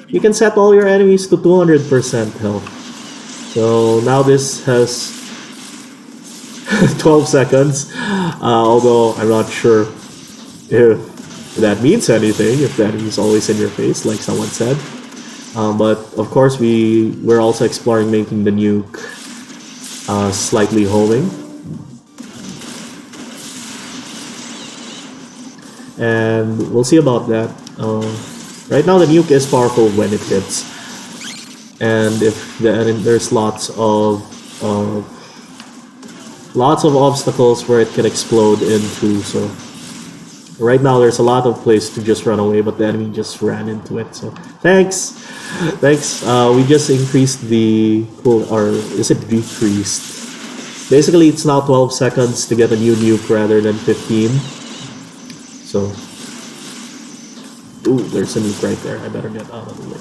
You can set all your enemies to 200% health. So now this has 12 seconds. Although I'm not sure if that means anything, if the enemy is always in your face, like someone said. But of course, we're also exploring making the nuke slightly homing. And we'll see about that. Right now, the nuke is powerful when it hits, and if there's lots of obstacles where it can explode into. So right now, there's a lot of place to just run away, but the enemy just ran into it. So thanks. We just increased the or is it decreased? Basically, it's now 12 seconds to get a new nuke rather than 15. So, ooh, there's a nuke right there. I better get out of the way.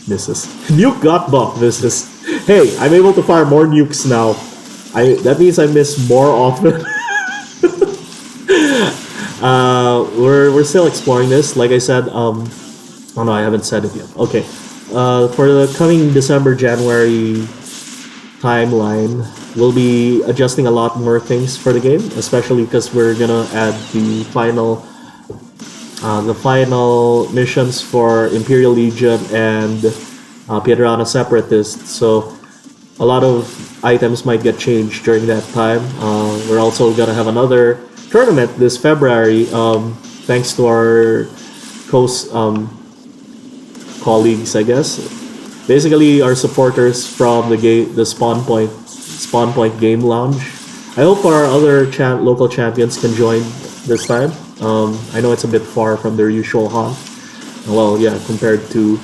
Misses. Nuke got buff. Misses. Hey, I'm able to fire more nukes now. That means I miss more often. We're still exploring this. Like I said, oh no, I haven't said it yet. Okay. For the coming December-January timeline, we'll be adjusting a lot more things for the game, especially because we're gonna add the final missions for Imperial Legion and Piedrana Separatist. So a lot of items might get changed during that time. We're also gonna have another tournament this February, thanks to our host colleagues, I guess. Basically, our supporters from the Spawn Point Game Lounge. I hope our other local champions can join this time. I know it's a bit far from their usual haunt. Well, yeah, compared to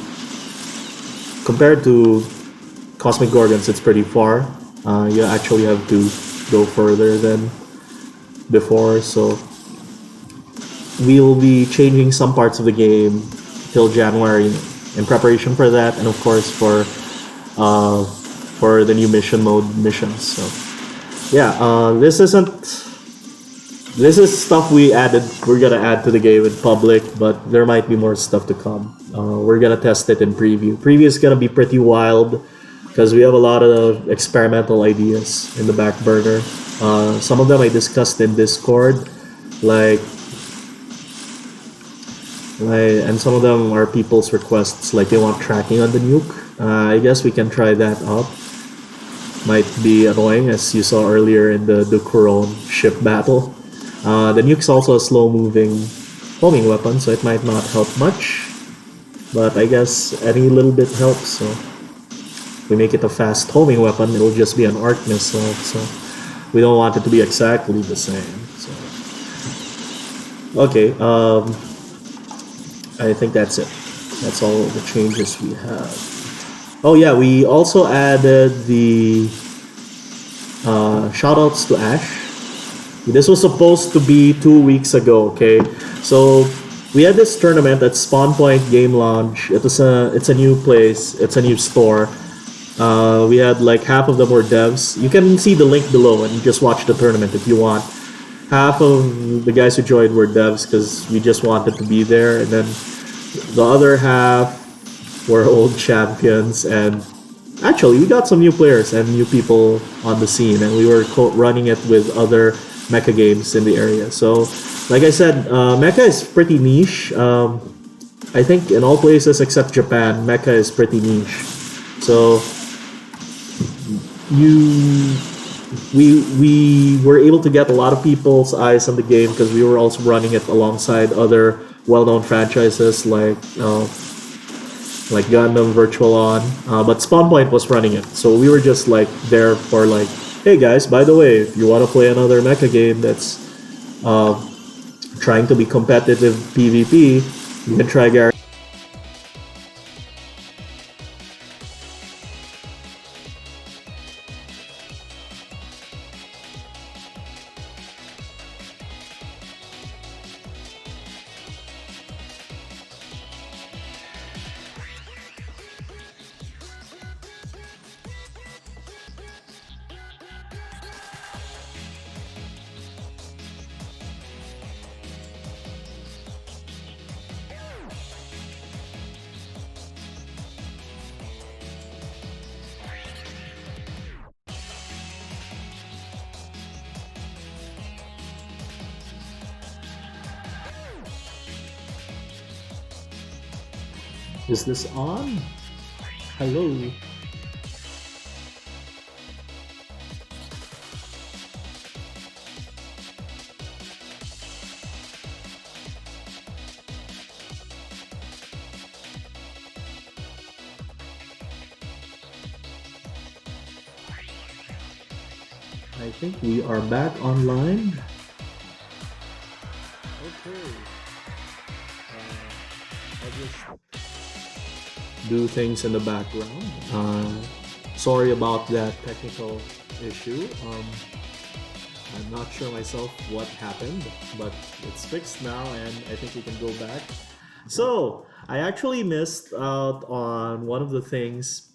Cosmic Gorgons, it's pretty far. You actually have to go further than before, so we'll be changing some parts of the game till January in preparation for that, and of course for the new mission mode missions. So yeah, this is stuff we're gonna add to the game in public, but there might be more stuff to come. We're gonna test it in preview. Preview is gonna be pretty wild because we have a lot of experimental ideas in the back burner. Some of them I discussed in Discord, like and some of them are people's requests, like they want tracking on the nuke. I guess we can try that out. Might be annoying, as you saw earlier in the Couronne ship battle. The nuke's also a slow-moving homing weapon, so it might not help much. But I guess any little bit helps, so if we make it a fast homing weapon, it'll just be an arc missile, so we don't want it to be exactly the same. So okay, I think that's it. That's all the changes we have. Oh yeah, we also added the shoutouts to Ash. This was supposed to be 2 weeks ago, okay? So we had this tournament at Spawn Point Game Lounge. It's a new place. It's a new store. We had like half of them were devs. You can see the link below and just watch the tournament if you want. Half of the guys who joined were devs because we just wanted to be there, and then the other half were old champions. And actually, we got some new players and new people on the scene, and we were running it with other mecha games in the area. So, like I said, mecha is pretty niche. I think in all places except Japan, mecha is pretty niche. So we were able to get a lot of people's eyes on the game because we were also running it alongside other well-known franchises like Gundam, Virtual On, but Spawn Point was running it, so we were just like there for like, hey guys, by the way, if you want to play another mecha game that's trying to be competitive PvP, you can try Gary. Is this on? Hello. I think we are back online. Okay. I'll just do things in the background. Sorry about that technical issue. I'm not sure myself what happened, but it's fixed now and I think we can go back. So, I actually missed out on one of the things,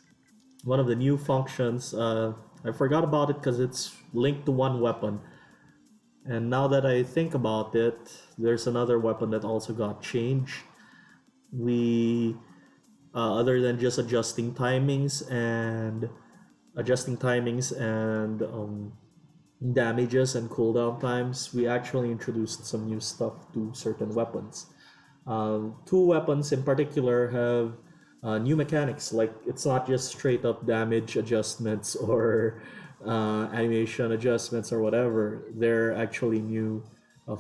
one of the new functions. I forgot about it because it's linked to one weapon. And now that I think about it, there's another weapon that also got changed. We other than just adjusting timings and damages and cooldown times, we actually introduced some new stuff to certain weapons. Two weapons in particular have new mechanics. Like it's not just straight up damage adjustments or animation adjustments or whatever. They're actually new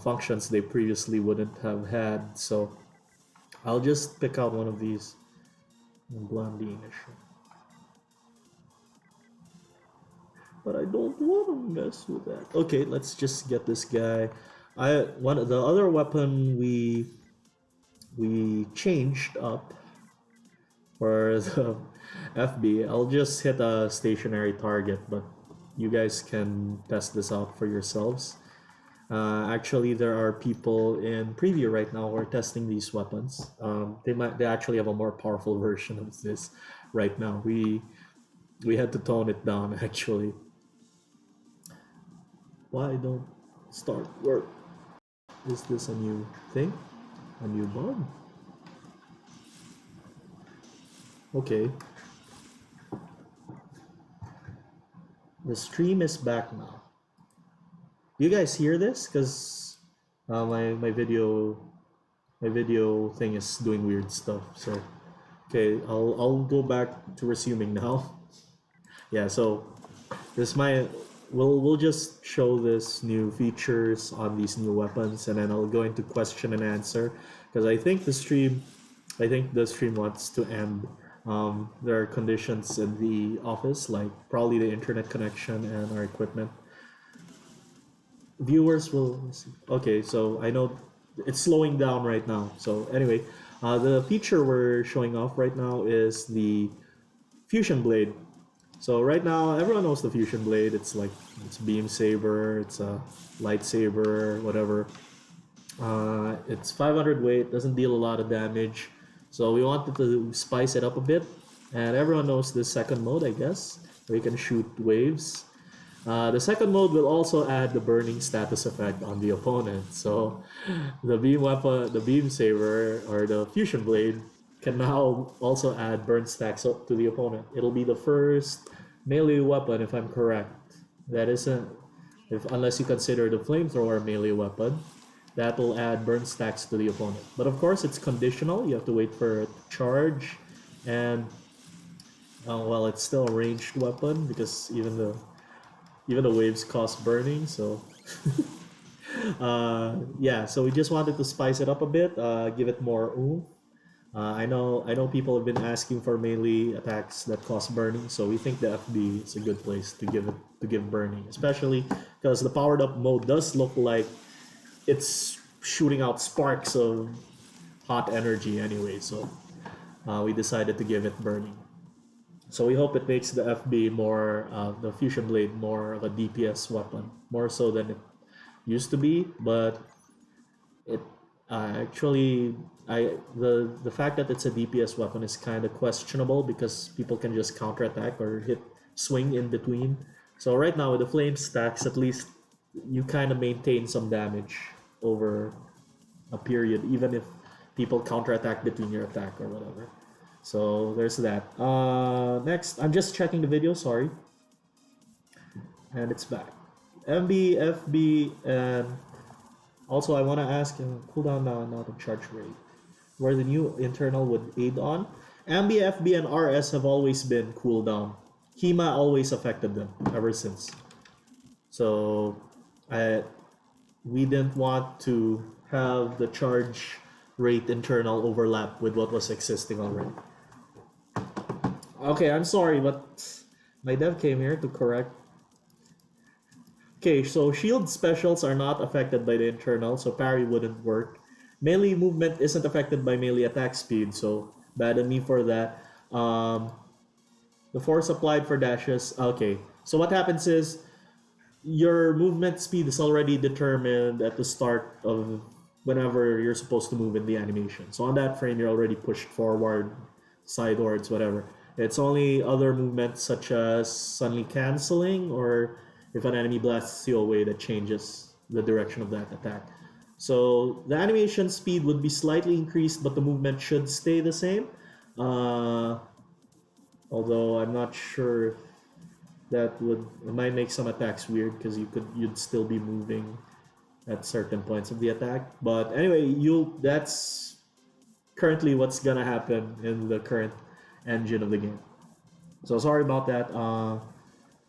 functions they previously wouldn't have had. So I'll just pick out one of these and blend the initial. But I don't want to mess with that. Okay, let's just get this guy. The other weapon we changed up for the FB. I'll just hit a stationary target, but you guys can test this out for yourselves. Actually, there are people in preview right now who are testing these weapons. They actually have a more powerful version of this right now. We had to tone it down actually. Why don't start work? Is this a new thing? A new bug? Okay. The stream is back now. You guys hear this? Because my video thing is doing weird stuff. So okay, I'll go back to resuming now. Yeah, so this we'll just show this new features on these new weapons, and then I'll go into question and answer because I think the stream wants to end. There are conditions in the office, like probably the internet connection and our equipment. Viewers will see. Okay, so I know it's slowing down right now. So anyway, the feature we're showing off right now is the fusion blade. So right now, everyone knows the fusion blade. It's beam saber, it's a lightsaber, whatever. It's 500 weight, doesn't deal a lot of damage. So we wanted to spice it up a bit. And everyone knows the second mode, I guess, where you can shoot waves. The second mode will also add the burning status effect on the opponent. So the beam weapon, the beam saber, or the fusion blade can now also add burn stacks to the opponent. It'll be the first melee weapon, if I'm correct. That isn't, unless you consider the flamethrower melee weapon, that will add burn stacks to the opponent. But of course, it's conditional. You have to wait for it to charge, and well, it's still a ranged weapon because even the waves cost burning. So yeah, so we just wanted to spice it up a bit, give it more oomph. I know people have been asking for melee attacks that cost burning, so we think the FB is a good place to give burning, especially because the powered up mode does look like it's shooting out sparks of hot energy anyway. So we decided to give it burning. So we hope it makes the FB more, the fusion blade more of a DPS weapon, more so than it used to be. But it actually, the fact that it's a DPS weapon is kind of questionable because people can just counterattack or swing in between. So right now with the flame stacks, at least you kind of maintain some damage over a period, even if people counterattack between your attack or whatever. So there's that. Next, I'm just checking the video, sorry. And it's back. MB, FB, and also I want to ask, cooldown now, not the charge rate, where the new internal would aid on. MB, FB, and RS have always been cooldown. HEMA always affected them ever since. So we didn't want to have the charge rate internal overlap with what was existing already. Okay, I'm sorry, but my dev came here to correct. Okay, so shield specials are not affected by the internal, so parry wouldn't work. Melee movement isn't affected by melee attack speed, so bad on me for that. The force applied for dashes, okay. So what happens is, your movement speed is already determined at the start of whenever you're supposed to move in the animation. So on that frame, you're already pushed forward, sidewards, whatever. It's only other movements such as suddenly canceling or if an enemy blasts you away that changes the direction of that attack. So the animation speed would be slightly increased, but the movement should stay the same. Although I'm not sure if it might make some attacks weird because you'd still be moving at certain points of the attack. But anyway, that's currently what's gonna happen in the current engine of the game. So sorry about that.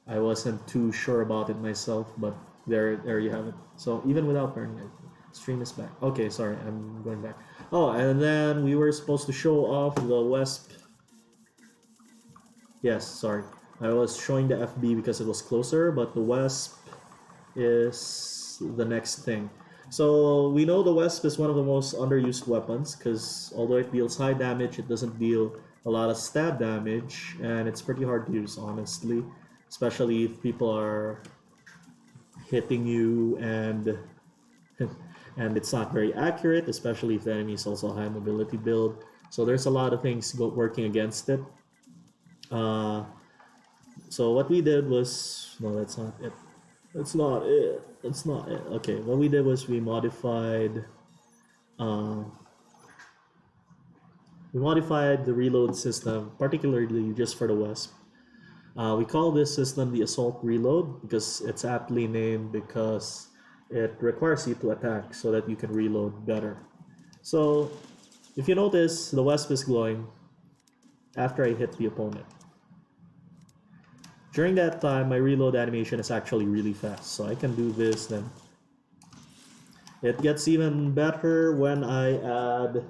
I wasn't too sure about it myself, but there you have it. So even without burning it, stream is back. Okay, sorry, I'm going back. Oh, and then we were supposed to show off the Wesp. Yes, sorry. I was showing the FB because it was closer, but the Wesp is the next thing. So we know the Wesp is one of the most underused weapons because although it deals high damage, it doesn't deal a lot of stab damage, and it's pretty hard to use, honestly, especially if people are hitting you and and it's not very accurate, especially if the enemy is also a high mobility build. So there's a lot of things working against it. So what we did was, no, that's not it. That's not it. That's not it. Okay, what we did was we modified the reload system, particularly just for the Wesp. We call this system the Assault Reload because it's aptly named because it requires you to attack so that you can reload better. So if you notice, the Wesp is glowing after I hit the opponent. During that time, my reload animation is actually really fast, so I can do this then. It gets even better when I add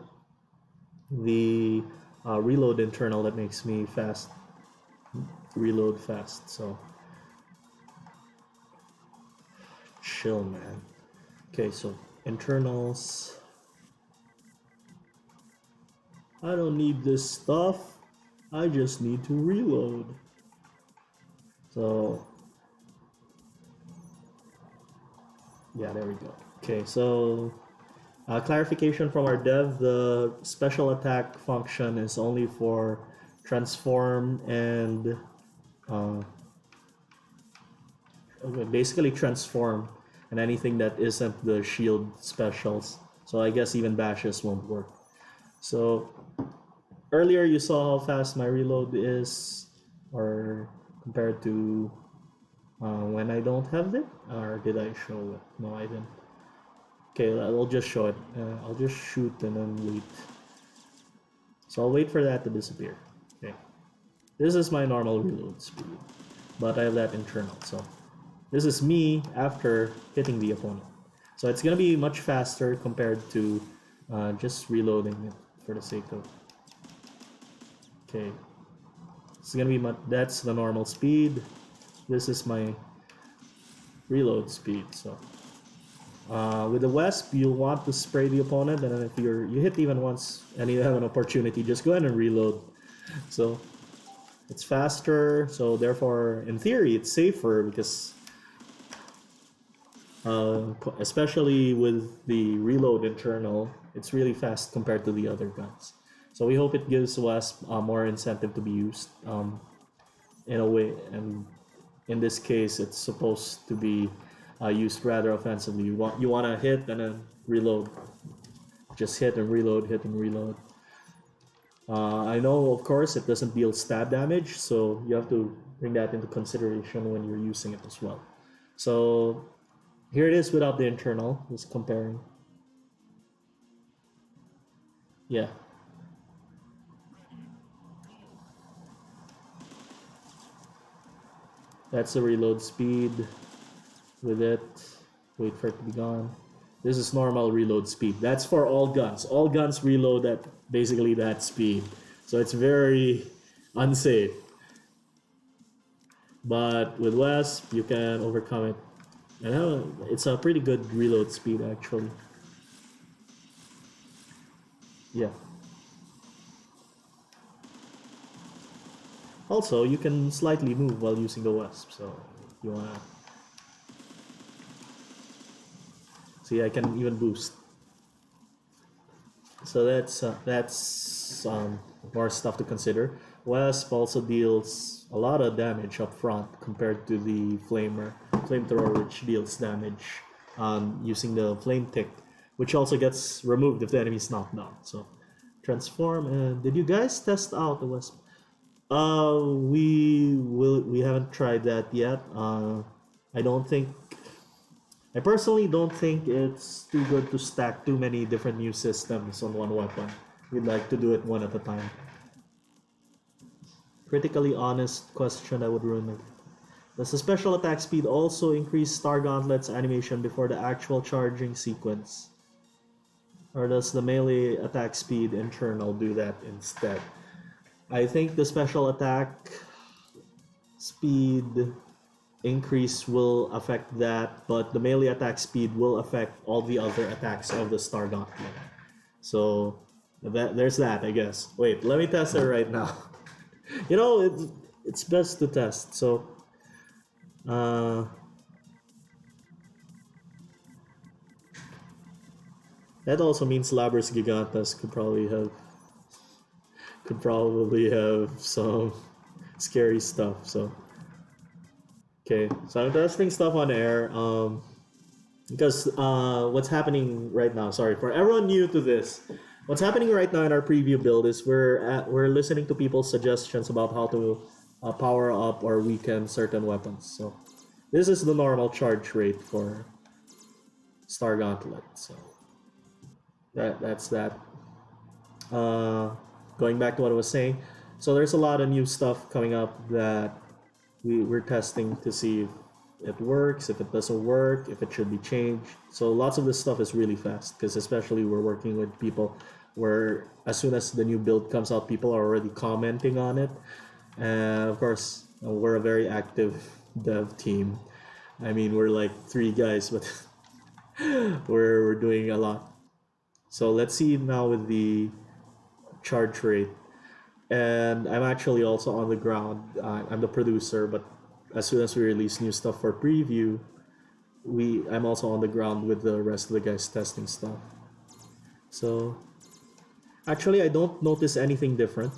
the reload internal that makes me reload fast. So chill, man. Okay, so internals. I don't need this stuff. I just need to reload. So yeah, there we go. Okay, so clarification from our dev, the special attack function is only for transform and basically transform and anything that isn't the shield specials. So I guess even bashes won't work. So earlier you saw how fast my reload is, or compared to when I don't have it, or did I show it? No, I didn't. Okay, I'll just show it. I'll just shoot and then wait. So I'll wait for that to disappear. Okay, this is my normal reload speed, but I have that internal. So this is me after hitting the opponent. So it's gonna be much faster compared to just reloading it for the sake of. Okay. It's gonna be that's the normal speed. This is my reload speed. So with the Wesp, you want to spray the opponent, and then if you hit even once and you have an opportunity, just go ahead and reload. So it's faster. So therefore, in theory, it's safer because especially with the reload internal, it's really fast compared to the other guns. So we hope it gives Wesp more incentive to be used in a way, and in this case, it's supposed to be used rather offensively. You want to hit and then reload, just hit and reload, hit and reload. I know, of course, it doesn't deal stab damage, so you have to bring that into consideration when you're using it as well. So here it is without the internal. Just comparing. Yeah. That's the reload speed with it. Wait for it to be gone. This is normal reload speed. That's for all guns. All guns reload at basically that speed. So it's very unsafe. But with Wesp, you can overcome it. And it's a pretty good reload speed actually. Yeah. Also, you can slightly move while using the Wesp, so if you wanna see, I can even boost. So that's more stuff to consider. Wesp also deals a lot of damage up front compared to the flamethrower, which deals damage using the flame tick, which also gets removed if the enemy's knocked down. So transform. And did you guys test out the Wesp? We haven't tried that yet. I personally don't think it's too good to stack too many different new systems on one weapon. We'd like to do it one at a time. critically honest question that would ruin it. Does the special attack speed also increase Star Gauntlet's animation before the actual charging sequence? Or does the melee attack speed internal do that instead? I think the special attack speed increase will affect that, but the melee attack speed will affect all the other attacks of the Star Gauntlet. So there's that, I guess. Wait, let me test it right now. You know, it's best to test. So, that also means Labras Gigantes could probably have some scary stuff. So, okay, so I'm testing stuff on air. Because what's happening right now? Sorry for everyone new to this. What's happening right now in our preview build is we're listening to people's suggestions about how to power up or weaken certain weapons. So this is the normal charge rate for Star Gauntlet. So that's that. Going back to what I was saying, so there's a lot of new stuff coming up that we're testing to see if it works, if it doesn't work, if it should be changed. So lots of this stuff is really fast because especially we're working with people where as soon as the new build comes out, people are already commenting on it. And of course, we're a very active dev team. I mean, we're like 3 guys, but we're doing a lot. So let's see now with the charge rate. And I'm actually also on the ground. I'm the producer, but as soon as we release new stuff for preview, I'm also on the ground with the rest of the guys testing stuff. So actually, I don't notice anything different.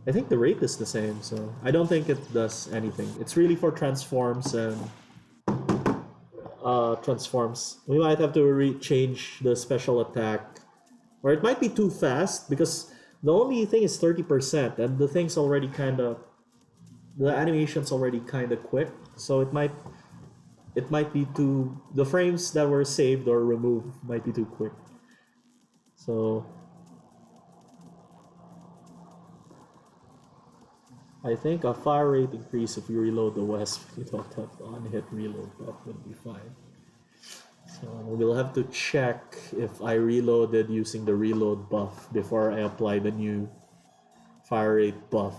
I think the rate is the same, so I don't think it does anything. It's really for transforms and transforms. We might have to change the special attack, or it might be too fast because the only thing is 30%, and the thing's already the animation's already kind of quick, so it might be the frames that were saved or removed might be too quick. So I think a fire rate increase if you reload the West without on-hit reload buff would be fine. So we'll have to check if I reloaded using the reload buff before I apply the new fire rate buff.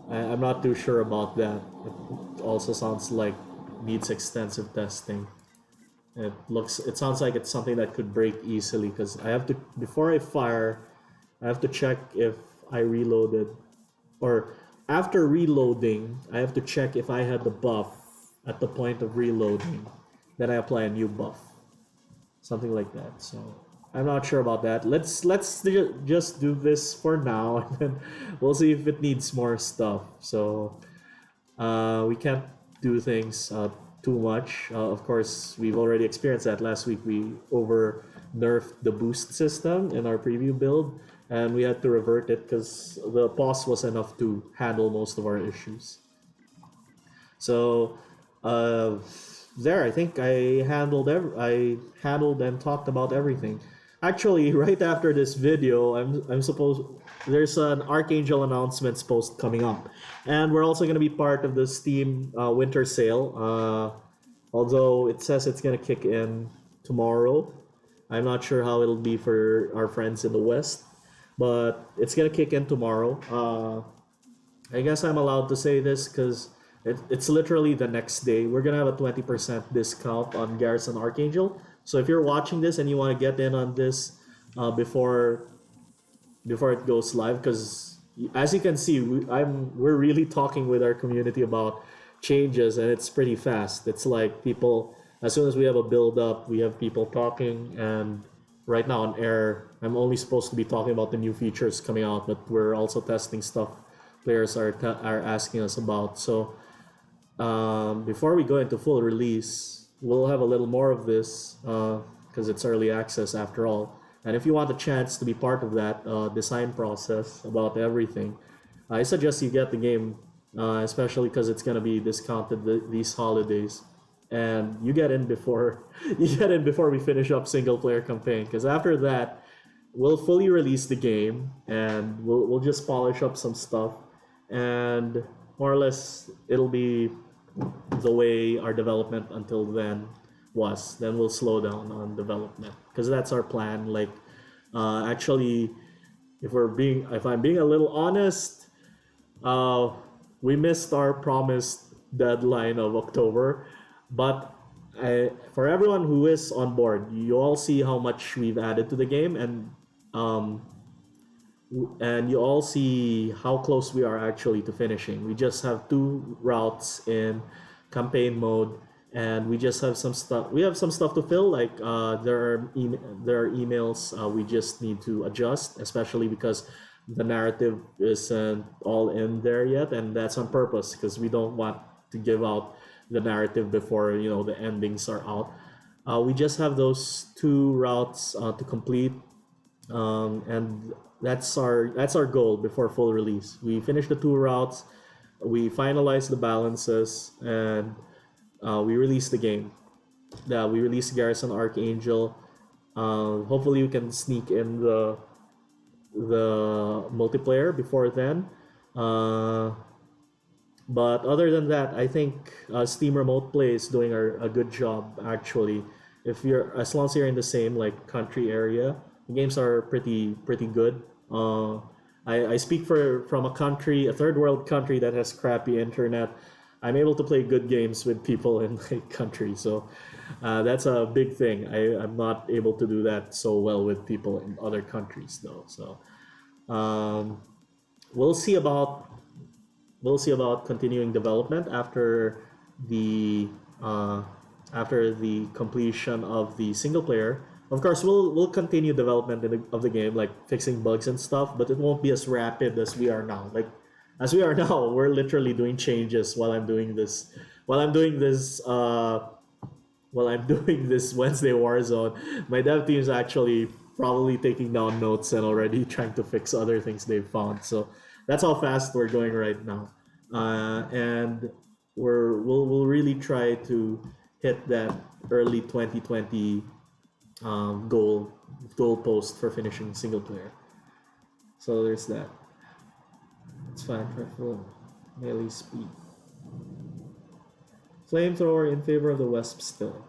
I'm not too sure about that. It also sounds like needs extensive testing. It sounds like it's something that could break easily because before I fire, I have to check if I reloaded, or after reloading, I have to check if I had the buff at the point of reloading. Then I apply a new buff, something like that. So I'm not sure about that. Let's just do this for now, and then we'll see if it needs more stuff. So we can't do things too much. Of course, we've already experienced that last week. We over nerfed the boost system in our preview build, and we had to revert it because the pause was enough to handle most of our issues. So I think I handled and talked about everything. Actually, right after this video, there's an Archangel announcements post coming up, and we're also going to be part of the Steam winter sale. Although it says it's going to kick in tomorrow, I'm not sure how it'll be for our friends in the West, but it's going to kick in tomorrow. I guess I'm allowed to say this because it's literally the next day. We're going to have a 20% discount on Garrison Archangel. So if you're watching this and you want to get in on this before it goes live, because as you can see, we're really talking with our community about changes, and it's pretty fast. It's like people, as soon as we have a build up, we have people talking, and right now on air, I'm only supposed to be talking about the new features coming out, but we're also testing stuff players are asking us about. So before we go into full release, we'll have a little more of this because it's early access after all. And if you want a chance to be part of that design process about everything, I suggest you get the game, especially because it's gonna be discounted these holidays, and you get in before we finish up single player campaign. Because after that, we'll fully release the game, and we'll just polish up some stuff, and more or less it'll be the way our development until then was. Then we'll slow down on development because that's our plan. Like, actually, if I'm being a little honest, uh, we missed our promised deadline of October, but for everyone who is on board, you all see how much we've added to the game, um, and you all see how close we are actually to finishing. We just have 2 routes in campaign mode, and we just have some stuff. We have some stuff to fill. Like there are emails we just need to adjust, especially because the narrative isn't all in there yet, and that's on purpose because we don't want to give out the narrative before the endings are out. We just have those 2 routes to complete, and that's our goal before full release. We finish the 2 routes, we finalize the balances, and we release the game. Yeah, we release Garrison Archangel. Hopefully, we can sneak in the multiplayer before then. But other than that, I think Steam Remote Play is doing a good job actually. As long as you're in the same like country area, the games are pretty good. I speak from a third world country that has crappy internet. I'm able to play good games with people in my country, so that's a big thing. I'm not able to do that so well with people in other countries though. So um, we'll see about continuing development the uh, after the completion of the single player. Of course, we'll continue development of the game, like fixing bugs and stuff, but it won't be as rapid as we are now. Like as we are now, we're literally doing changes while I'm doing this. While I'm doing this. While I'm doing this Wednesday Warzone, my dev team is actually probably taking down notes and already trying to fix other things they've found. So that's how fast we're going right now, and we'll really try to hit that early 2020 goal post for finishing single player. So there's that. It's fine for full melee speed. Flamethrower in favor of the Wesp still.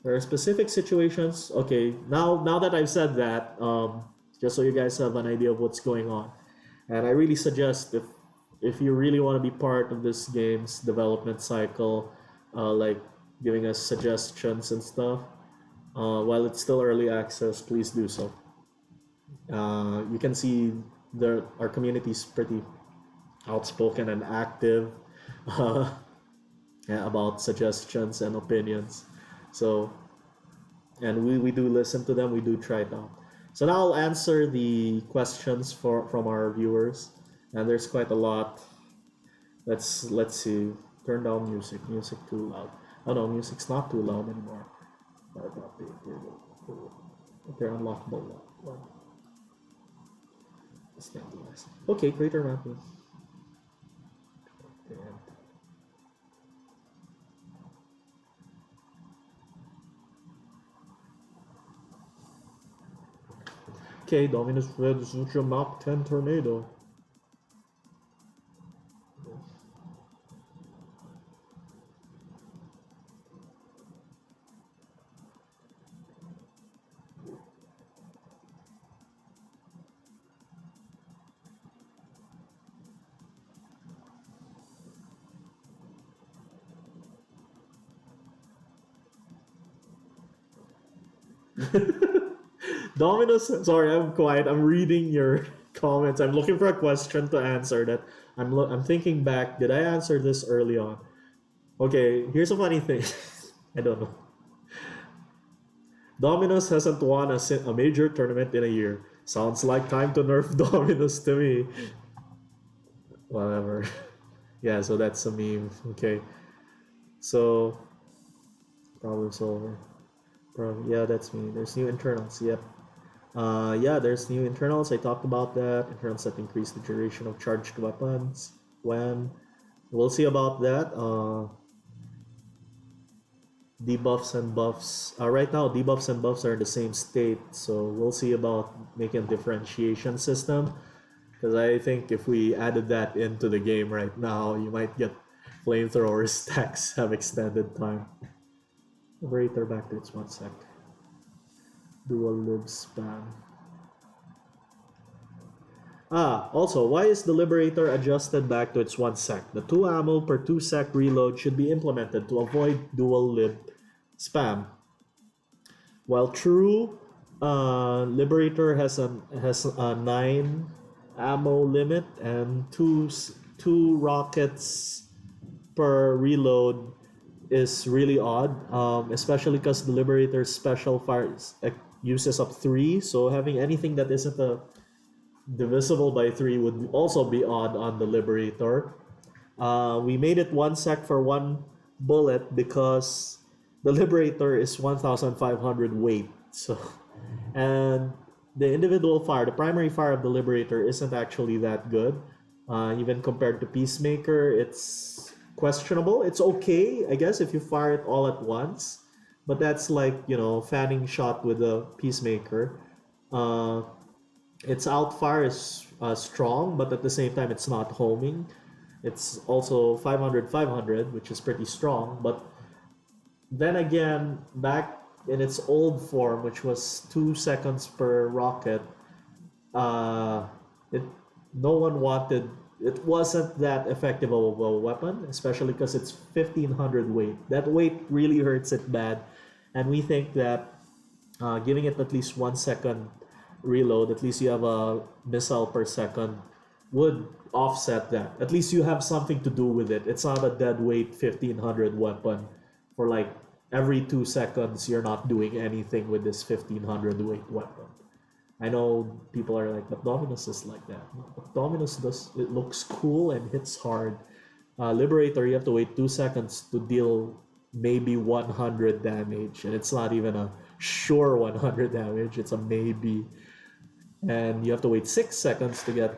There are specific situations. Okay, now that I've said that, just so you guys have an idea of what's going on, and I really suggest if you really want to be part of this game's development cycle, like giving us suggestions and stuff, while it's still early access, please do so. You can see our community is pretty outspoken and active about suggestions and opinions. So, and we do listen to them. We do try it out. So now I'll answer the questions from our viewers, and there's quite a lot. Let's see. Turn down music. Music too loud. Oh no, music's not too loud anymore. Okay, unlockable one. Okay, greater mapping. Okay, Dominus Red Zutra Mach 10 Tornado. Dominus, sorry, I'm quiet. I'm reading your comments. I'm looking for a question to answer that. I'm thinking back. Did I answer this early on? Okay, here's a funny thing. I don't know. Dominus hasn't won a major tournament in a year. Sounds like time to nerf Dominus to me. Whatever. Yeah, so that's a meme. Okay. So, problem solver. Yeah, that's me. There's new internals. Yep. Yeah, there's new internals. I talked about that. Internals that increase the duration of charged weapons. When we'll see about that. debuffs and buffs. Right now, debuffs and buffs are in the same state, so we'll see about making a differentiation system. Because I think if we added that into the game right now, you might get flamethrower stacks have extended time. Liberator back to its 1 sec. Dual lib spam. Also, why is the Liberator adjusted back to its 1 sec? The 2 ammo per 2 sec reload should be implemented to avoid dual lib spam. While true, Liberator has a 9 ammo limit and two rockets per reload is really odd, especially because the Liberator's special fire uses up 3, so having anything that isn't divisible by 3 would also be odd on the Liberator. We made it 1 sec for 1 bullet because the Liberator is 1,500 weight. So, and the individual fire, the primary fire of the Liberator isn't actually that good. Even compared to Peacemaker, it's questionable. It's okay, I guess, if you fire it all at once. But that's like, fanning shot with the Peacemaker. Its outfire is strong, but at the same time, it's not homing. It's also 500, which is pretty strong. But then again, back in its old form, which was 2 seconds per rocket, no one wanted. It wasn't that effective of a weapon, especially because it's 1,500 weight. That weight really hurts it bad, and we think that giving it at least 1 second reload, at least you have a missile per second, would offset that. At least you have something to do with it. It's not a dead weight 1,500 weapon for like every 2 seconds you're not doing anything with this 1,500 weight weapon. I know people are like, but Dominus is like that. But Dominus it looks cool and hits hard. Liberator, you have to wait 2 seconds to deal maybe 100 damage, and it's not even a sure 100 damage, it's a maybe. And you have to wait 6 seconds to get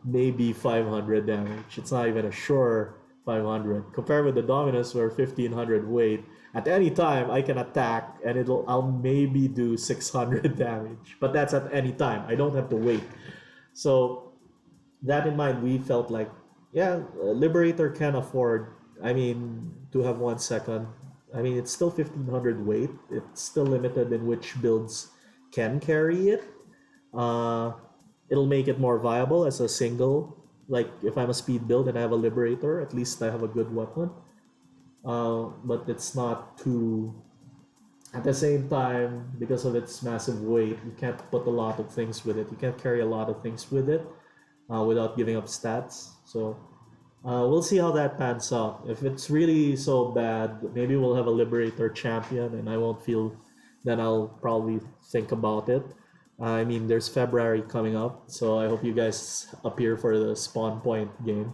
maybe 500 damage. It's not even a sure 500. Compared with the Dominus, where 1,500 weight, at any time I can attack and I'll maybe do 600 damage. But that's at any time. I don't have to wait. So that in mind, we felt like, Liberator can afford, to have 1 second. It's still 1,500 weight. It's still limited in which builds can carry it. It'll make it more viable as a single. Like if I'm a speed build and I have a Liberator, at least I have a good weapon. But it's not too. At the same time, because of its massive weight, you can't put a lot of things with it. You can't carry a lot of things with it without giving up stats. So we'll see how that pans out. If it's really so bad, maybe we'll have a Liberator champion, and I won't feel. Then I'll probably think about it. There's February coming up, so I hope you guys appear for the Spawn Point game.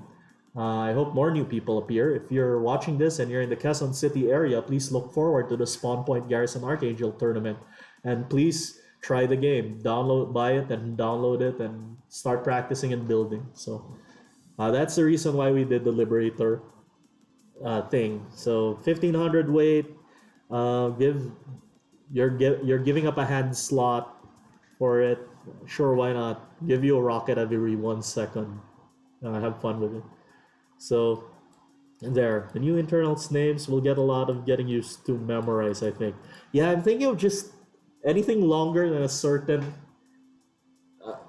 I hope more new people appear. If you're watching this and you're in the Quezon City area, please look forward to the Spawn Point Garrison Archangel tournament. And please try the game. Buy it and download it and start practicing and building. So that's the reason why we did the Liberator thing. So 1,500 weight, you're giving up a hand slot for it. Sure, why not? Give you a rocket every 1 second. Have fun with it. So there, the new internals names will get a lot of getting used to memorize, I think. Yeah, I'm thinking of just anything longer than a certain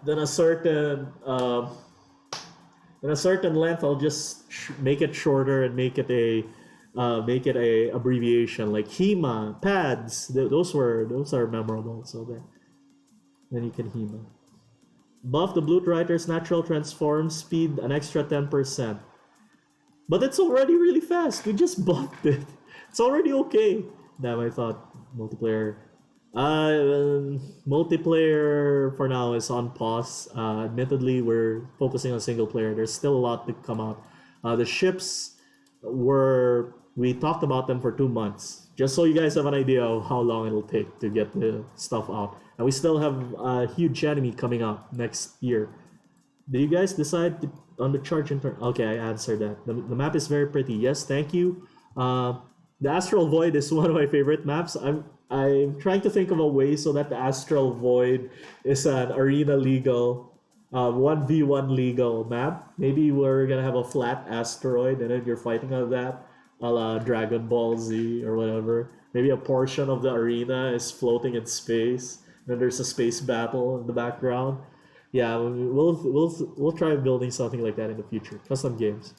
length. I'll just make it shorter and make it a abbreviation, like HEMA pads. Those are memorable. So then you can HEMA. Buff the Blue Rider's natural transform speed an extra 10%. But it's already really fast. We just buffed it. It's already okay. Damn, I thought multiplayer. Multiplayer for now is on pause. Admittedly, we're focusing on single player. There's still a lot to come out. The ships we talked about them for 2 months. Just so you guys have an idea of how long it'll take to get the stuff out. And we still have a huge enemy coming out next year. Did you guys decide on the charge intern? Okay, I answered that. The map is very pretty. Yes, thank you. The Astral Void is one of my favorite maps. I'm trying to think of a way so that the Astral Void is an arena legal, 1v1 legal map. Maybe we're gonna have a flat asteroid and then you're fighting on that, a la Dragon Ball Z or whatever. Maybe a portion of the arena is floating in space. Then there's a space battle in the background. Yeah, we'll try building something like that in the future. Custom games.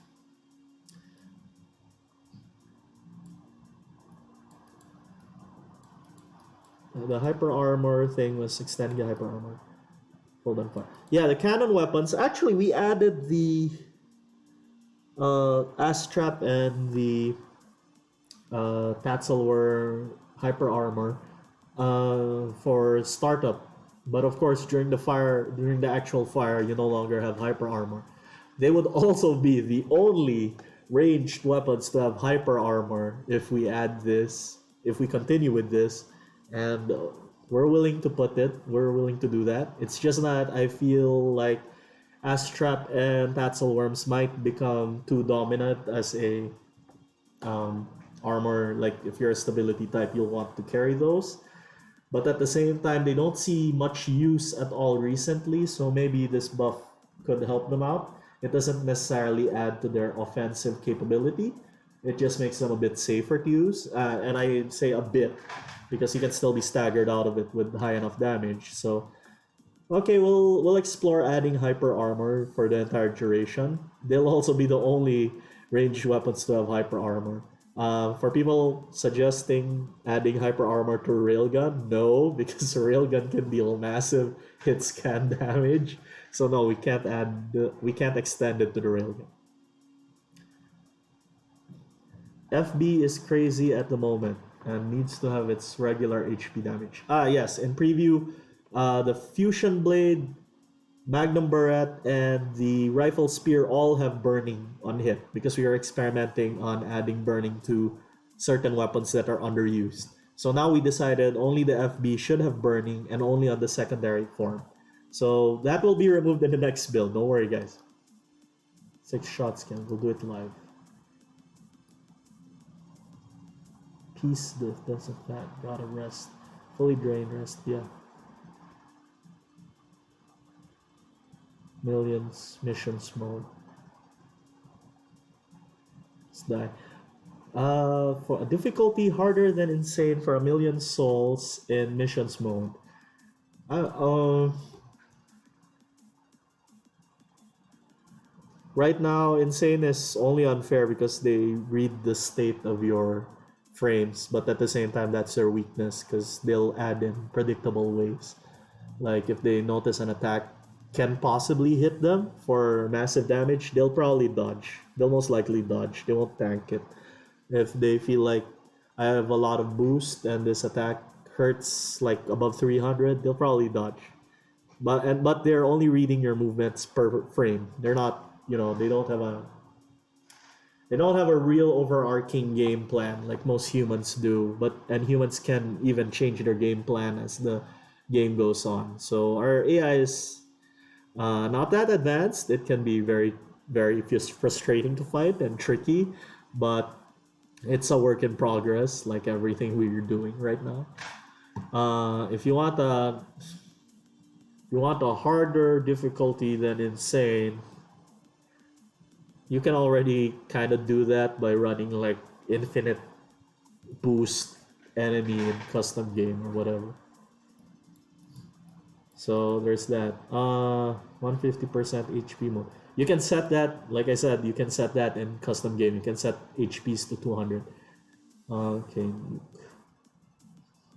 The hyper armor thing was extending the hyper armor. Hold on, fire. Yeah, the cannon weapons. Actually, we added the Astrap and the Tatzelware hyper armor for startup. But of course, during the actual fire, you no longer have hyper armor. They would also be the only ranged weapons to have hyper armor if we add this, if we continue with this, and we're willing to put it. We're willing to do that. It's just that I feel like Astrap and Tatzelworms might become too dominant as a armor. Like if you're a stability type, you'll want to carry those. But at the same time, they don't see much use at all recently, so maybe this buff could help them out. It doesn't necessarily add to their offensive capability. It just makes them a bit safer to use. And I say a bit because you can still be staggered out of it with high enough damage. So, okay, we'll explore adding hyper armor for the entire duration. They'll also be the only ranged weapons to have hyper armor. For people suggesting adding hyper armor to railgun, no, because railgun can deal massive hit scan damage. So no, we can't extend it to the railgun. FB is crazy at the moment and needs to have its regular HP damage. Yes, in preview, the Fusion Blade, Magnum Barrette, and the Rifle Spear all have burning on hit because we are experimenting on adding burning to certain weapons that are underused. So now we decided only the FB should have burning and only on the secondary form. So that will be removed in the next build. Don't worry, guys. 6 shots, Ken. We'll do it live. Peace doesn't fat. Gotta rest. Fully drained rest, yeah. Millions missions mode. Let's die. For a difficulty harder than insane for 1,000,000 souls in missions mode. Right now, insane is only unfair because they read the state of your frames, but at the same time, that's their weakness because they'll add in predictable ways. Like if they notice an attack can possibly hit them for massive damage, they'll probably dodge. They'll most likely dodge. They won't tank it. If they feel like I have a lot of boost and this attack hurts like above 300, they'll probably dodge. But they're only reading your movements per frame. They're not, they don't have a real overarching game plan like most humans do. And humans can even change their game plan as the game goes on. So our AI is not that advanced. It can be very, very frustrating to fight and tricky, but it's a work in progress, like everything we're doing right now. If you want a harder difficulty than insane, you can already kind of do that by running like infinite boost enemy in custom game or whatever. So there's that. 150% HP mode. You can set that, like I said, you can set that in custom game. You can set HPs to 200. Okay.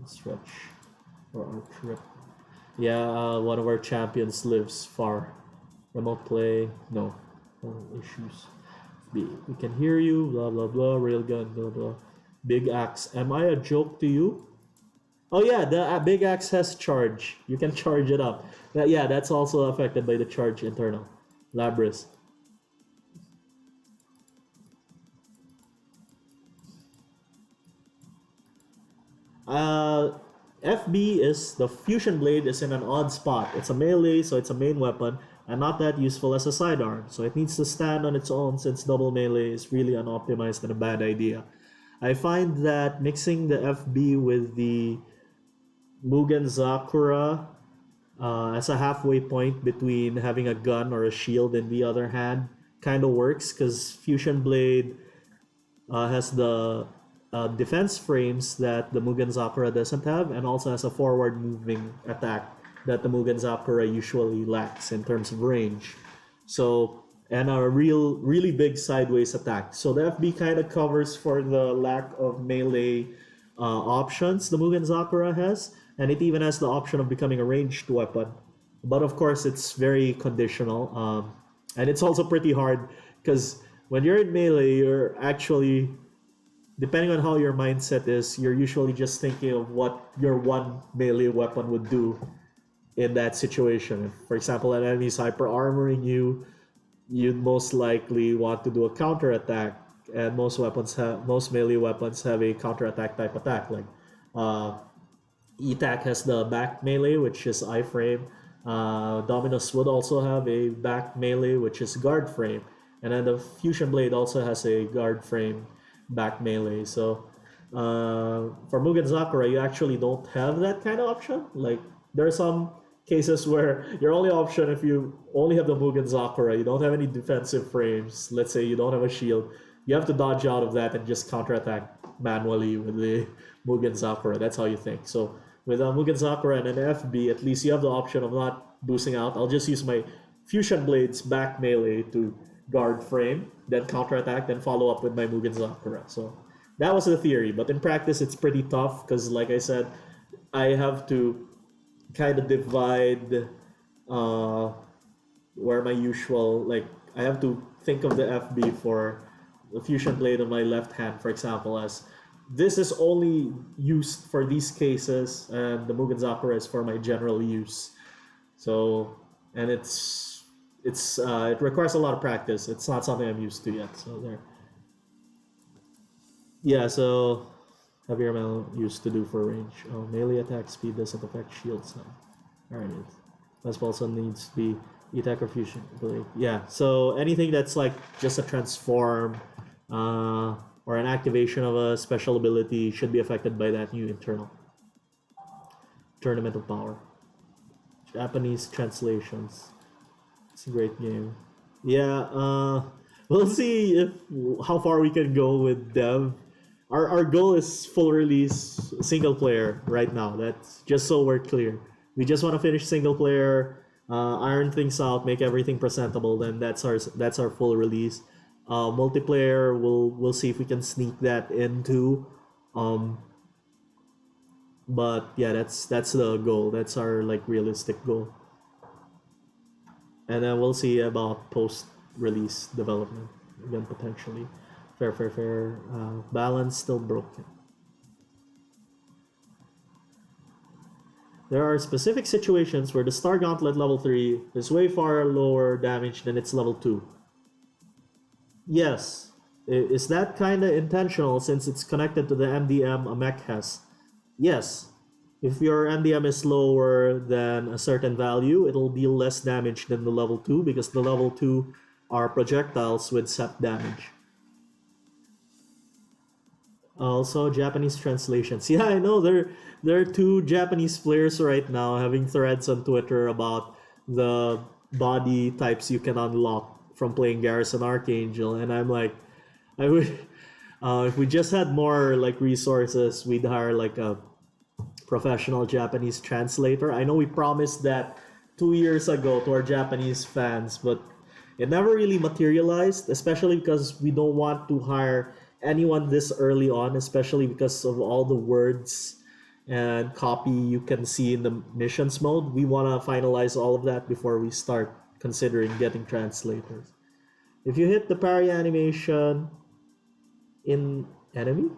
Stretch for our trip. Yeah, one of our champions lives far. Remote play, no issues. We can hear you, blah blah blah, railgun, blah blah. Big axe. Am I a joke to you? Oh yeah, the big axe has charge. You can charge it up. Yeah, that's also affected by the charge internal. Labris. FB is the fusion blade is in an odd spot. It's a melee, so it's a main weapon, and not that useful as a sidearm. So it needs to stand on its own since double melee is really unoptimized and a bad idea. I find that mixing the FB with the Mugen Zakura as a halfway point between having a gun or a shield in the other hand kind of works because Fusion Blade has the defense frames that the Mugen Zakura doesn't have, and also has a forward moving attack that the Mugen Zakura usually lacks in terms of range. So, and a really big sideways attack. So the FB kind of covers for the lack of melee options the Mugen Zakura has, and it even has the option of becoming a ranged weapon. But of course, it's very conditional, and it's also pretty hard because when you're in melee, you're actually, depending on how your mindset is, you're usually just thinking of what your one melee weapon would do in that situation. If, for example, an enemy's hyper armoring you, you'd most likely want to do a counter attack, and most melee weapons have a counter attack type attack. Like ETAC has the back melee, which is iframe. Dominus would also have a back melee, which is guard frame, and then the Fusion Blade also has a guard frame back melee. So for Mugen Zakura, you actually don't have that kind of option. Like there are some cases where your only option, if you only have the Mugen Zakura, you don't have any defensive frames, let's say you don't have a shield, you have to dodge out of that and just counterattack manually with the Mugen Zakura. That's how you think. So with a Mugen Zakura and an FB, at least you have the option of not boosting out. I'll just use my Fusion Blade's back melee to guard frame, then counterattack, then follow up with my Mugen Zakura. So that was the theory, but in practice it's pretty tough because, like I said, I have to kind of divide where my usual, like I have to think of the FB for the Fusion Blade on my left hand, for example, as this is only used for these cases, and the Mugen Zakura is for my general use. So, and it requires a lot of practice. It's not something I'm used to yet. So there. Yeah. So heavier amount used to do for range. Oh, melee attack speed doesn't affect shield side. Alright. This also needs to be attack or fusion blade. Yeah. So anything that's like just a transform or an activation of a special ability should be affected by that new internal. Tournament of Power. Japanese translations. It's a great game. Yeah, we'll see if how far we can go with dev. Our goal is full release single player right now. That's just so we're clear. We just want to finish single player, iron things out, make everything presentable. Then that's our full release. Multiplayer, we'll see if we can sneak that into. But yeah, that's the goal. That's our like realistic goal. And then we'll see about post-release development again potentially. Fair. Balance still broken. There are specific situations where the Star Gauntlet level 3 is way far lower damage than its level 2. Yes. Is that kind of intentional since it's connected to the MDM a mech has? Yes. If your MDM is lower than a certain value, it'll deal less damage than the level 2 because the level 2 are projectiles with set damage. Also, Japanese translations. Yeah, I know there are two Japanese players right now having threads on Twitter about the body types you can unlock from playing Garrison Archangel, and I'm like, I would, if we just had more like resources, we'd hire like a professional Japanese translator. I know we promised that 2 years ago to our Japanese fans, but it never really materialized, especially because we don't want to hire anyone this early on, especially because of all the words and copy you can see in the missions mode. We want to finalize all of that before we start considering getting translators. If you hit the parry animation in enemy,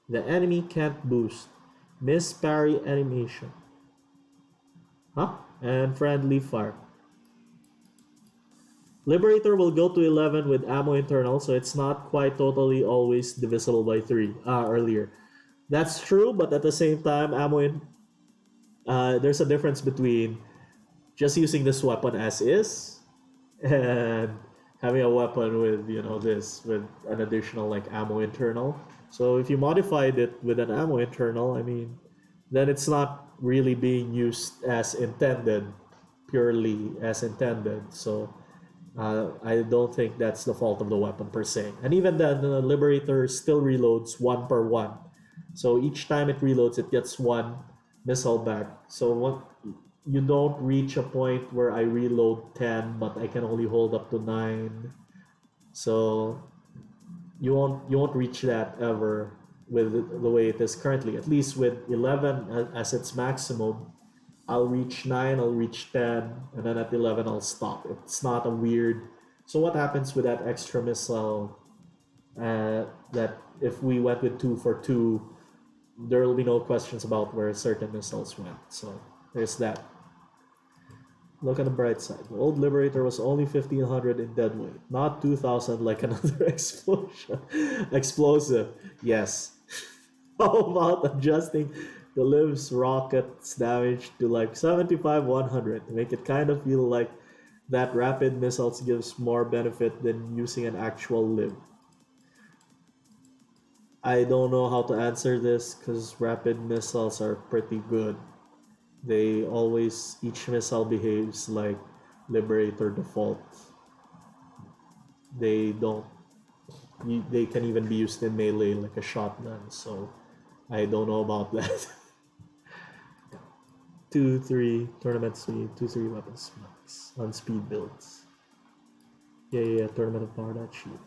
the enemy can't boost. Miss parry animation. Huh? And friendly fire. Liberator will go to 11 with ammo internal, so it's not quite totally always divisible by 3 earlier. That's true, but at the same time, there's a difference between just using this weapon as is and having a weapon with this with an additional like ammo internal. So if you modified it with an ammo internal, I mean, then it's not really being used as intended, purely as intended. So I don't think that's the fault of the weapon per se. And even then, the Liberator still reloads one per one. So each time it reloads, it gets one missile back. So you don't reach a point where I reload 10, but I can only hold up to 9. So you won't reach that ever with the way it is currently. At least with 11 as its maximum, I'll reach 9, I'll reach 10, and then at 11 I'll stop. It's not a weird. So what happens with that extra missile? That if we went with 2 for 2, there will be no questions about where certain missiles went. So there's that. Look at the bright side. The old Liberator was only 1500 in deadweight, not 2000 like another explosive. Yes. How about adjusting the Liv's rocket's damage to like 75-100 to make it kind of feel like that rapid missiles gives more benefit than using an actual Liv? I don't know how to answer this because rapid missiles are pretty good. Each missile behaves like Liberator default. They don't, they can even be used in melee like a shotgun, so I don't know about that. 2-3 tournament speed, 2-3 weapons max on speed builds. Yeah, Tournament of Paradox sheet.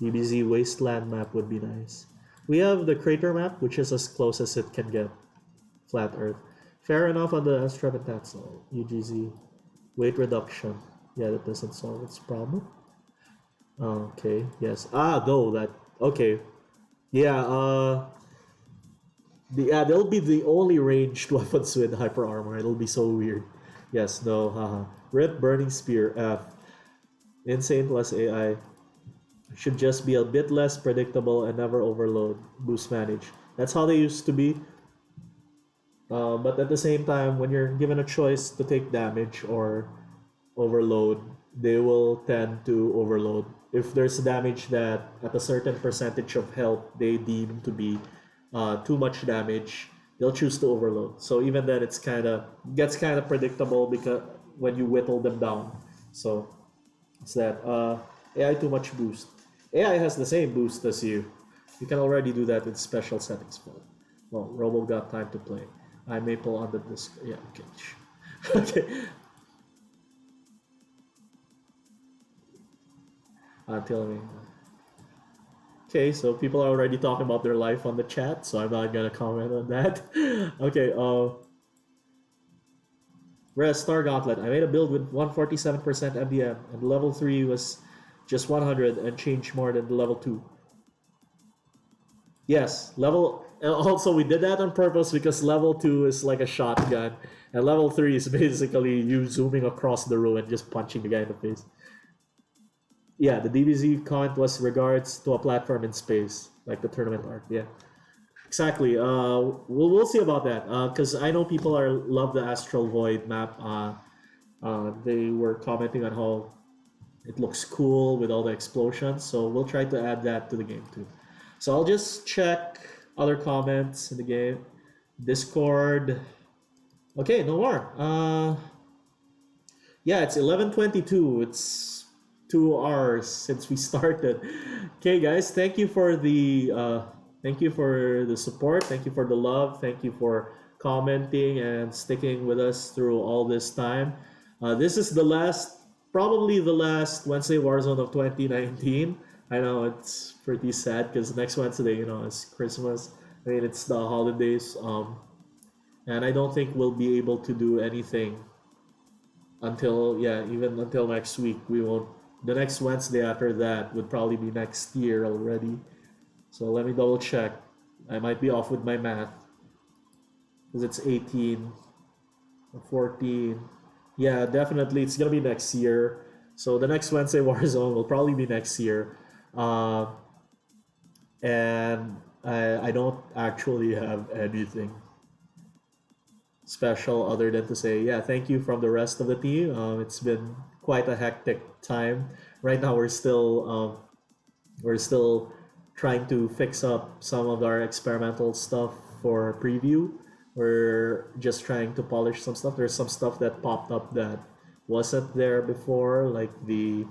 DBZ Wasteland map would be nice. We have the crater map, which is as close as it can get. Flat Earth. Fair enough on the Astrap attack, so UGZ. Weight reduction. Yeah, that doesn't solve its problem. Okay, yes. Though that. Okay. Yeah, they'll be the only ranged weapons with hyper armor. It'll be so weird. Yes, no, haha. Rip Burning Spear, F. Insane plus AI. Should just be a bit less predictable and never overload. Boost manage. That's how they used to be. But at the same time, when you're given a choice to take damage or overload, they will tend to overload. If there's damage that at a certain percentage of health they deem to be too much damage, they'll choose to overload. So even then, gets kind of predictable because when you whittle them down. So it's that AI too much boost. AI has the same boost as you. You can already do that with special settings mode. Well, Robo got time to play. I Maple on the disc. Yeah, okay. Okay. Tell me. Okay, so people are already talking about their life on the chat, so I'm not gonna comment on that. Okay, whereas Star Gauntlet, I made a build with 147% MDM, and level 3 was just 100 and changed more than the level 2. Yes, also we did that on purpose because level 2 is like a shotgun, and level 3 is basically you zooming across the room and just punching the guy in the face. Yeah, the DBZ comment was regards to a platform in space, like the tournament arc. Yeah, exactly. We'll see about that. Because I know people love the Astral Void map. They were commenting on how it looks cool with all the explosions. So we'll try to add that to the game too. So I'll just check other comments in the game. Discord. Okay, no more. Yeah, it's 11:22. It's 2 hours since we started. Okay, guys, thank you for the support. Thank you for the love. Thank you for commenting and sticking with us through all this time. This is probably the last Wednesday Warzone of 2019. I know it's pretty sad because next Wednesday, is Christmas. I mean, it's the holidays. And I don't think we'll be able to do anything even until next week. We won't. The next Wednesday after that would probably be next year already. So let me double check. I might be off with my math because it's 18 or 14. Yeah, definitely it's gonna be next year. So the next Wednesday Warzone will probably be next year. And I don't actually have anything special other than to say, yeah, thank you from the rest of the team. It's been quite a hectic time right now we're still trying to fix up some of our experimental stuff for preview. We're just trying to polish some stuff. There's some stuff that popped up that wasn't there before, like the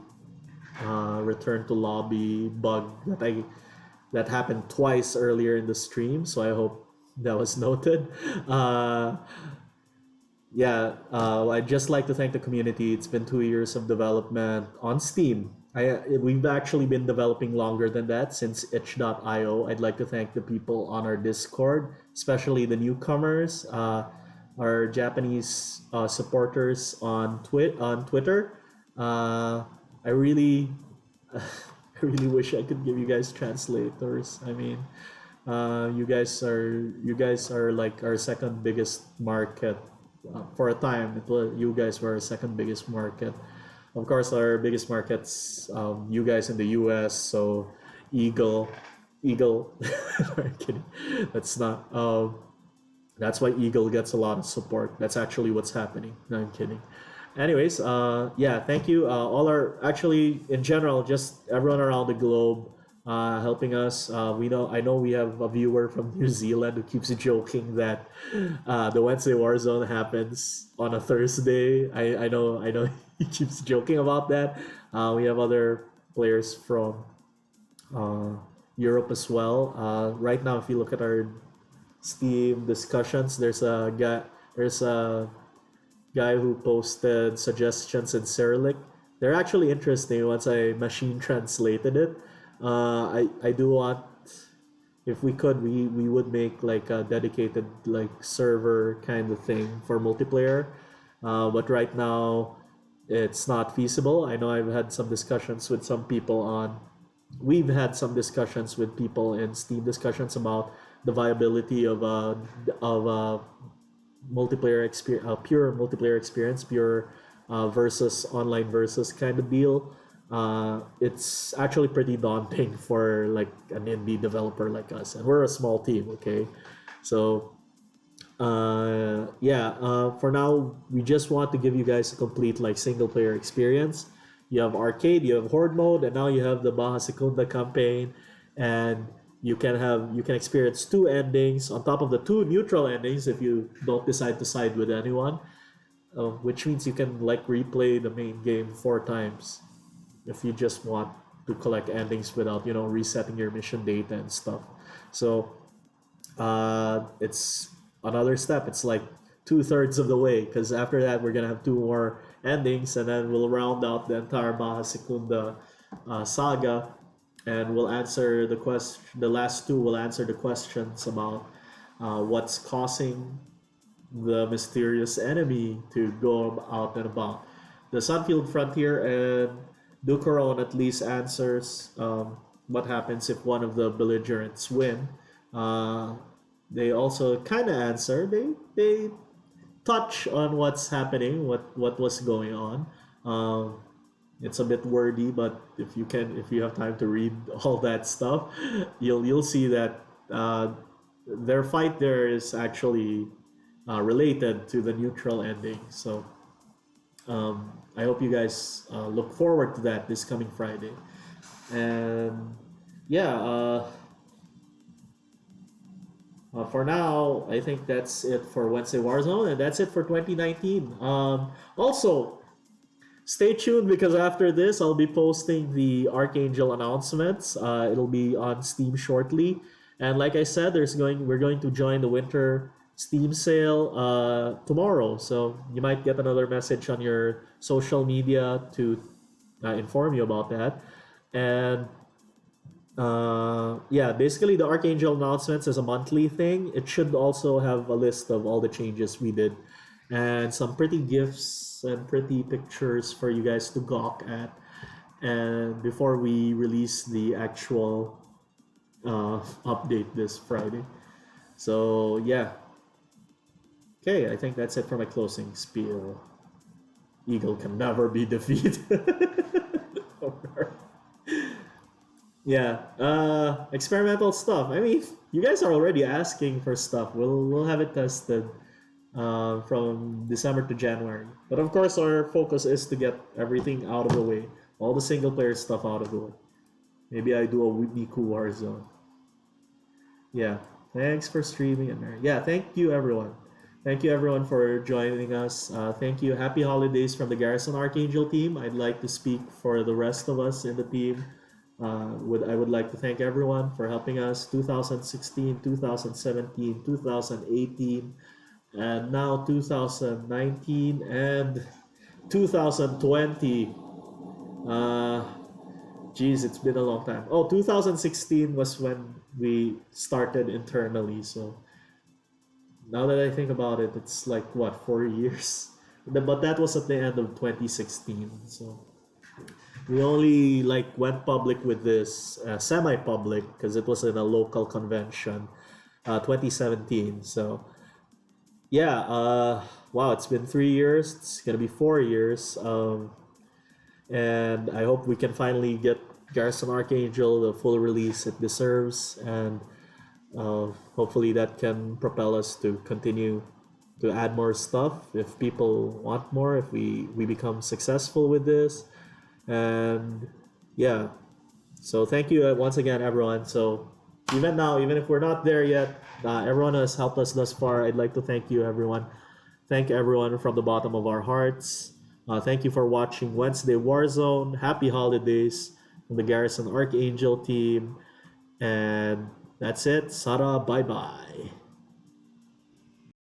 return to lobby bug that happened twice earlier in the stream. So I hope that was noted. I'd just like to thank the community. It's been 2 years of development on Steam. We've actually been developing longer than that, since itch.io. I'd like to thank the people on our Discord, especially the newcomers, our Japanese supporters on Twitter. I really, I really wish I could give you guys translators. I mean, you guys are like our second biggest market. For a time, you guys were our second biggest market. Of course, our biggest markets, you guys in the U.S. So, Eagle. I'm kidding. That's not. That's why Eagle gets a lot of support. That's actually what's happening. No, I'm kidding. Anyways, yeah, thank you. All our actually in general, just everyone around the globe helping us. I know we have a viewer from New Zealand who keeps joking that the Wednesday Warzone happens on a Thursday. I know he keeps joking about that. We have other players from Europe as well. Right now, if you look at our Steam discussions, there's a guy who posted suggestions in Cyrillic. They're actually interesting once I machine translated it. I do want, if we could, we would make like a dedicated like server kind of thing for multiplayer. But right now it's not feasible. I know I've had some discussions with some people on we've had some discussions with people in Steam discussions about the viability of a multiplayer experience, pure multiplayer experience, pure versus online versus kind of deal. It's actually pretty daunting for like an indie developer like us, and we're a small team. Okay, so for now we just want to give you guys a complete like single player experience. You have arcade, you have horde mode, and now you have the Baja Secunda campaign, and you can experience two endings on top of the two neutral endings if you don't decide to side with anyone, which means you can like replay the main game 4 times if you just want to collect endings without resetting your mission data and stuff. So it's another step. It's like 2/3 of the way, because after that we're gonna have 2 more endings, and then we'll round out the entire Baja Secunda saga, and we'll answer the question. The last 2 will answer the questions about what's causing the mysterious enemy to go out and about. The Sunfield Frontier and Couronne at least answers what happens if one of the belligerents win. They also kind of answer. They touch on what's happening, what was going on. It's a bit wordy, but if you have time to read all that stuff, you'll see that their fight there is actually related to the neutral ending. So I hope you guys look forward to that this coming Friday. And yeah, for now, I think that's it for Wednesday Warzone, and that's it for 2019. Also, stay tuned, because after this, I'll be posting the Archangel announcements. It'll be on Steam shortly, and like I said, we're going to join the winter Steam sale tomorrow. So you might get another message on your social media to inform you about that. And basically the Archangel announcements is a monthly thing. It should also have a list of all the changes we did, and some pretty gifs and pretty pictures for you guys to gawk at, and before we release the actual update this Friday. So yeah, okay, I think that's it for my closing spiel. Eagle can never be defeated. Yeah, experimental stuff. I mean, you guys are already asking for stuff. We'll have it tested from December to January. But of course, our focus is to get everything out of the way all the single player stuff out of the way. Maybe I do a Miku Warzone. Yeah, thanks for streaming in there. Yeah, thank you everyone. Thank you everyone for joining us. Thank you. Happy holidays from the Garrison Archangel team. I'd like to speak for the rest of us in the team. I would like to thank everyone for helping us 2016, 2017, 2018, and now 2019 and 2020. Geez, it's been a long time. Oh, 2016 was when we started internally. So now that I think about it, it's like what, 4 years? But that was at the end of 2016. So we only like went public with this semi-public because it was in a local convention, 2017. So yeah, wow, it's been 3 years. It's gonna be 4 years. And I hope we can finally get Garrison Archangel the full release it deserves, and hopefully that can propel us to continue to add more stuff if people want more, if we become successful with this. And yeah, so thank you once again everyone. So even now, even if we're not there yet, everyone has helped us thus far. I'd like to thank you everyone. Thank everyone from the bottom of our hearts. Thank you for watching Wednesday Warzone. Happy holidays from the Garrison Archangel team. And that's it. Sara, bye bye.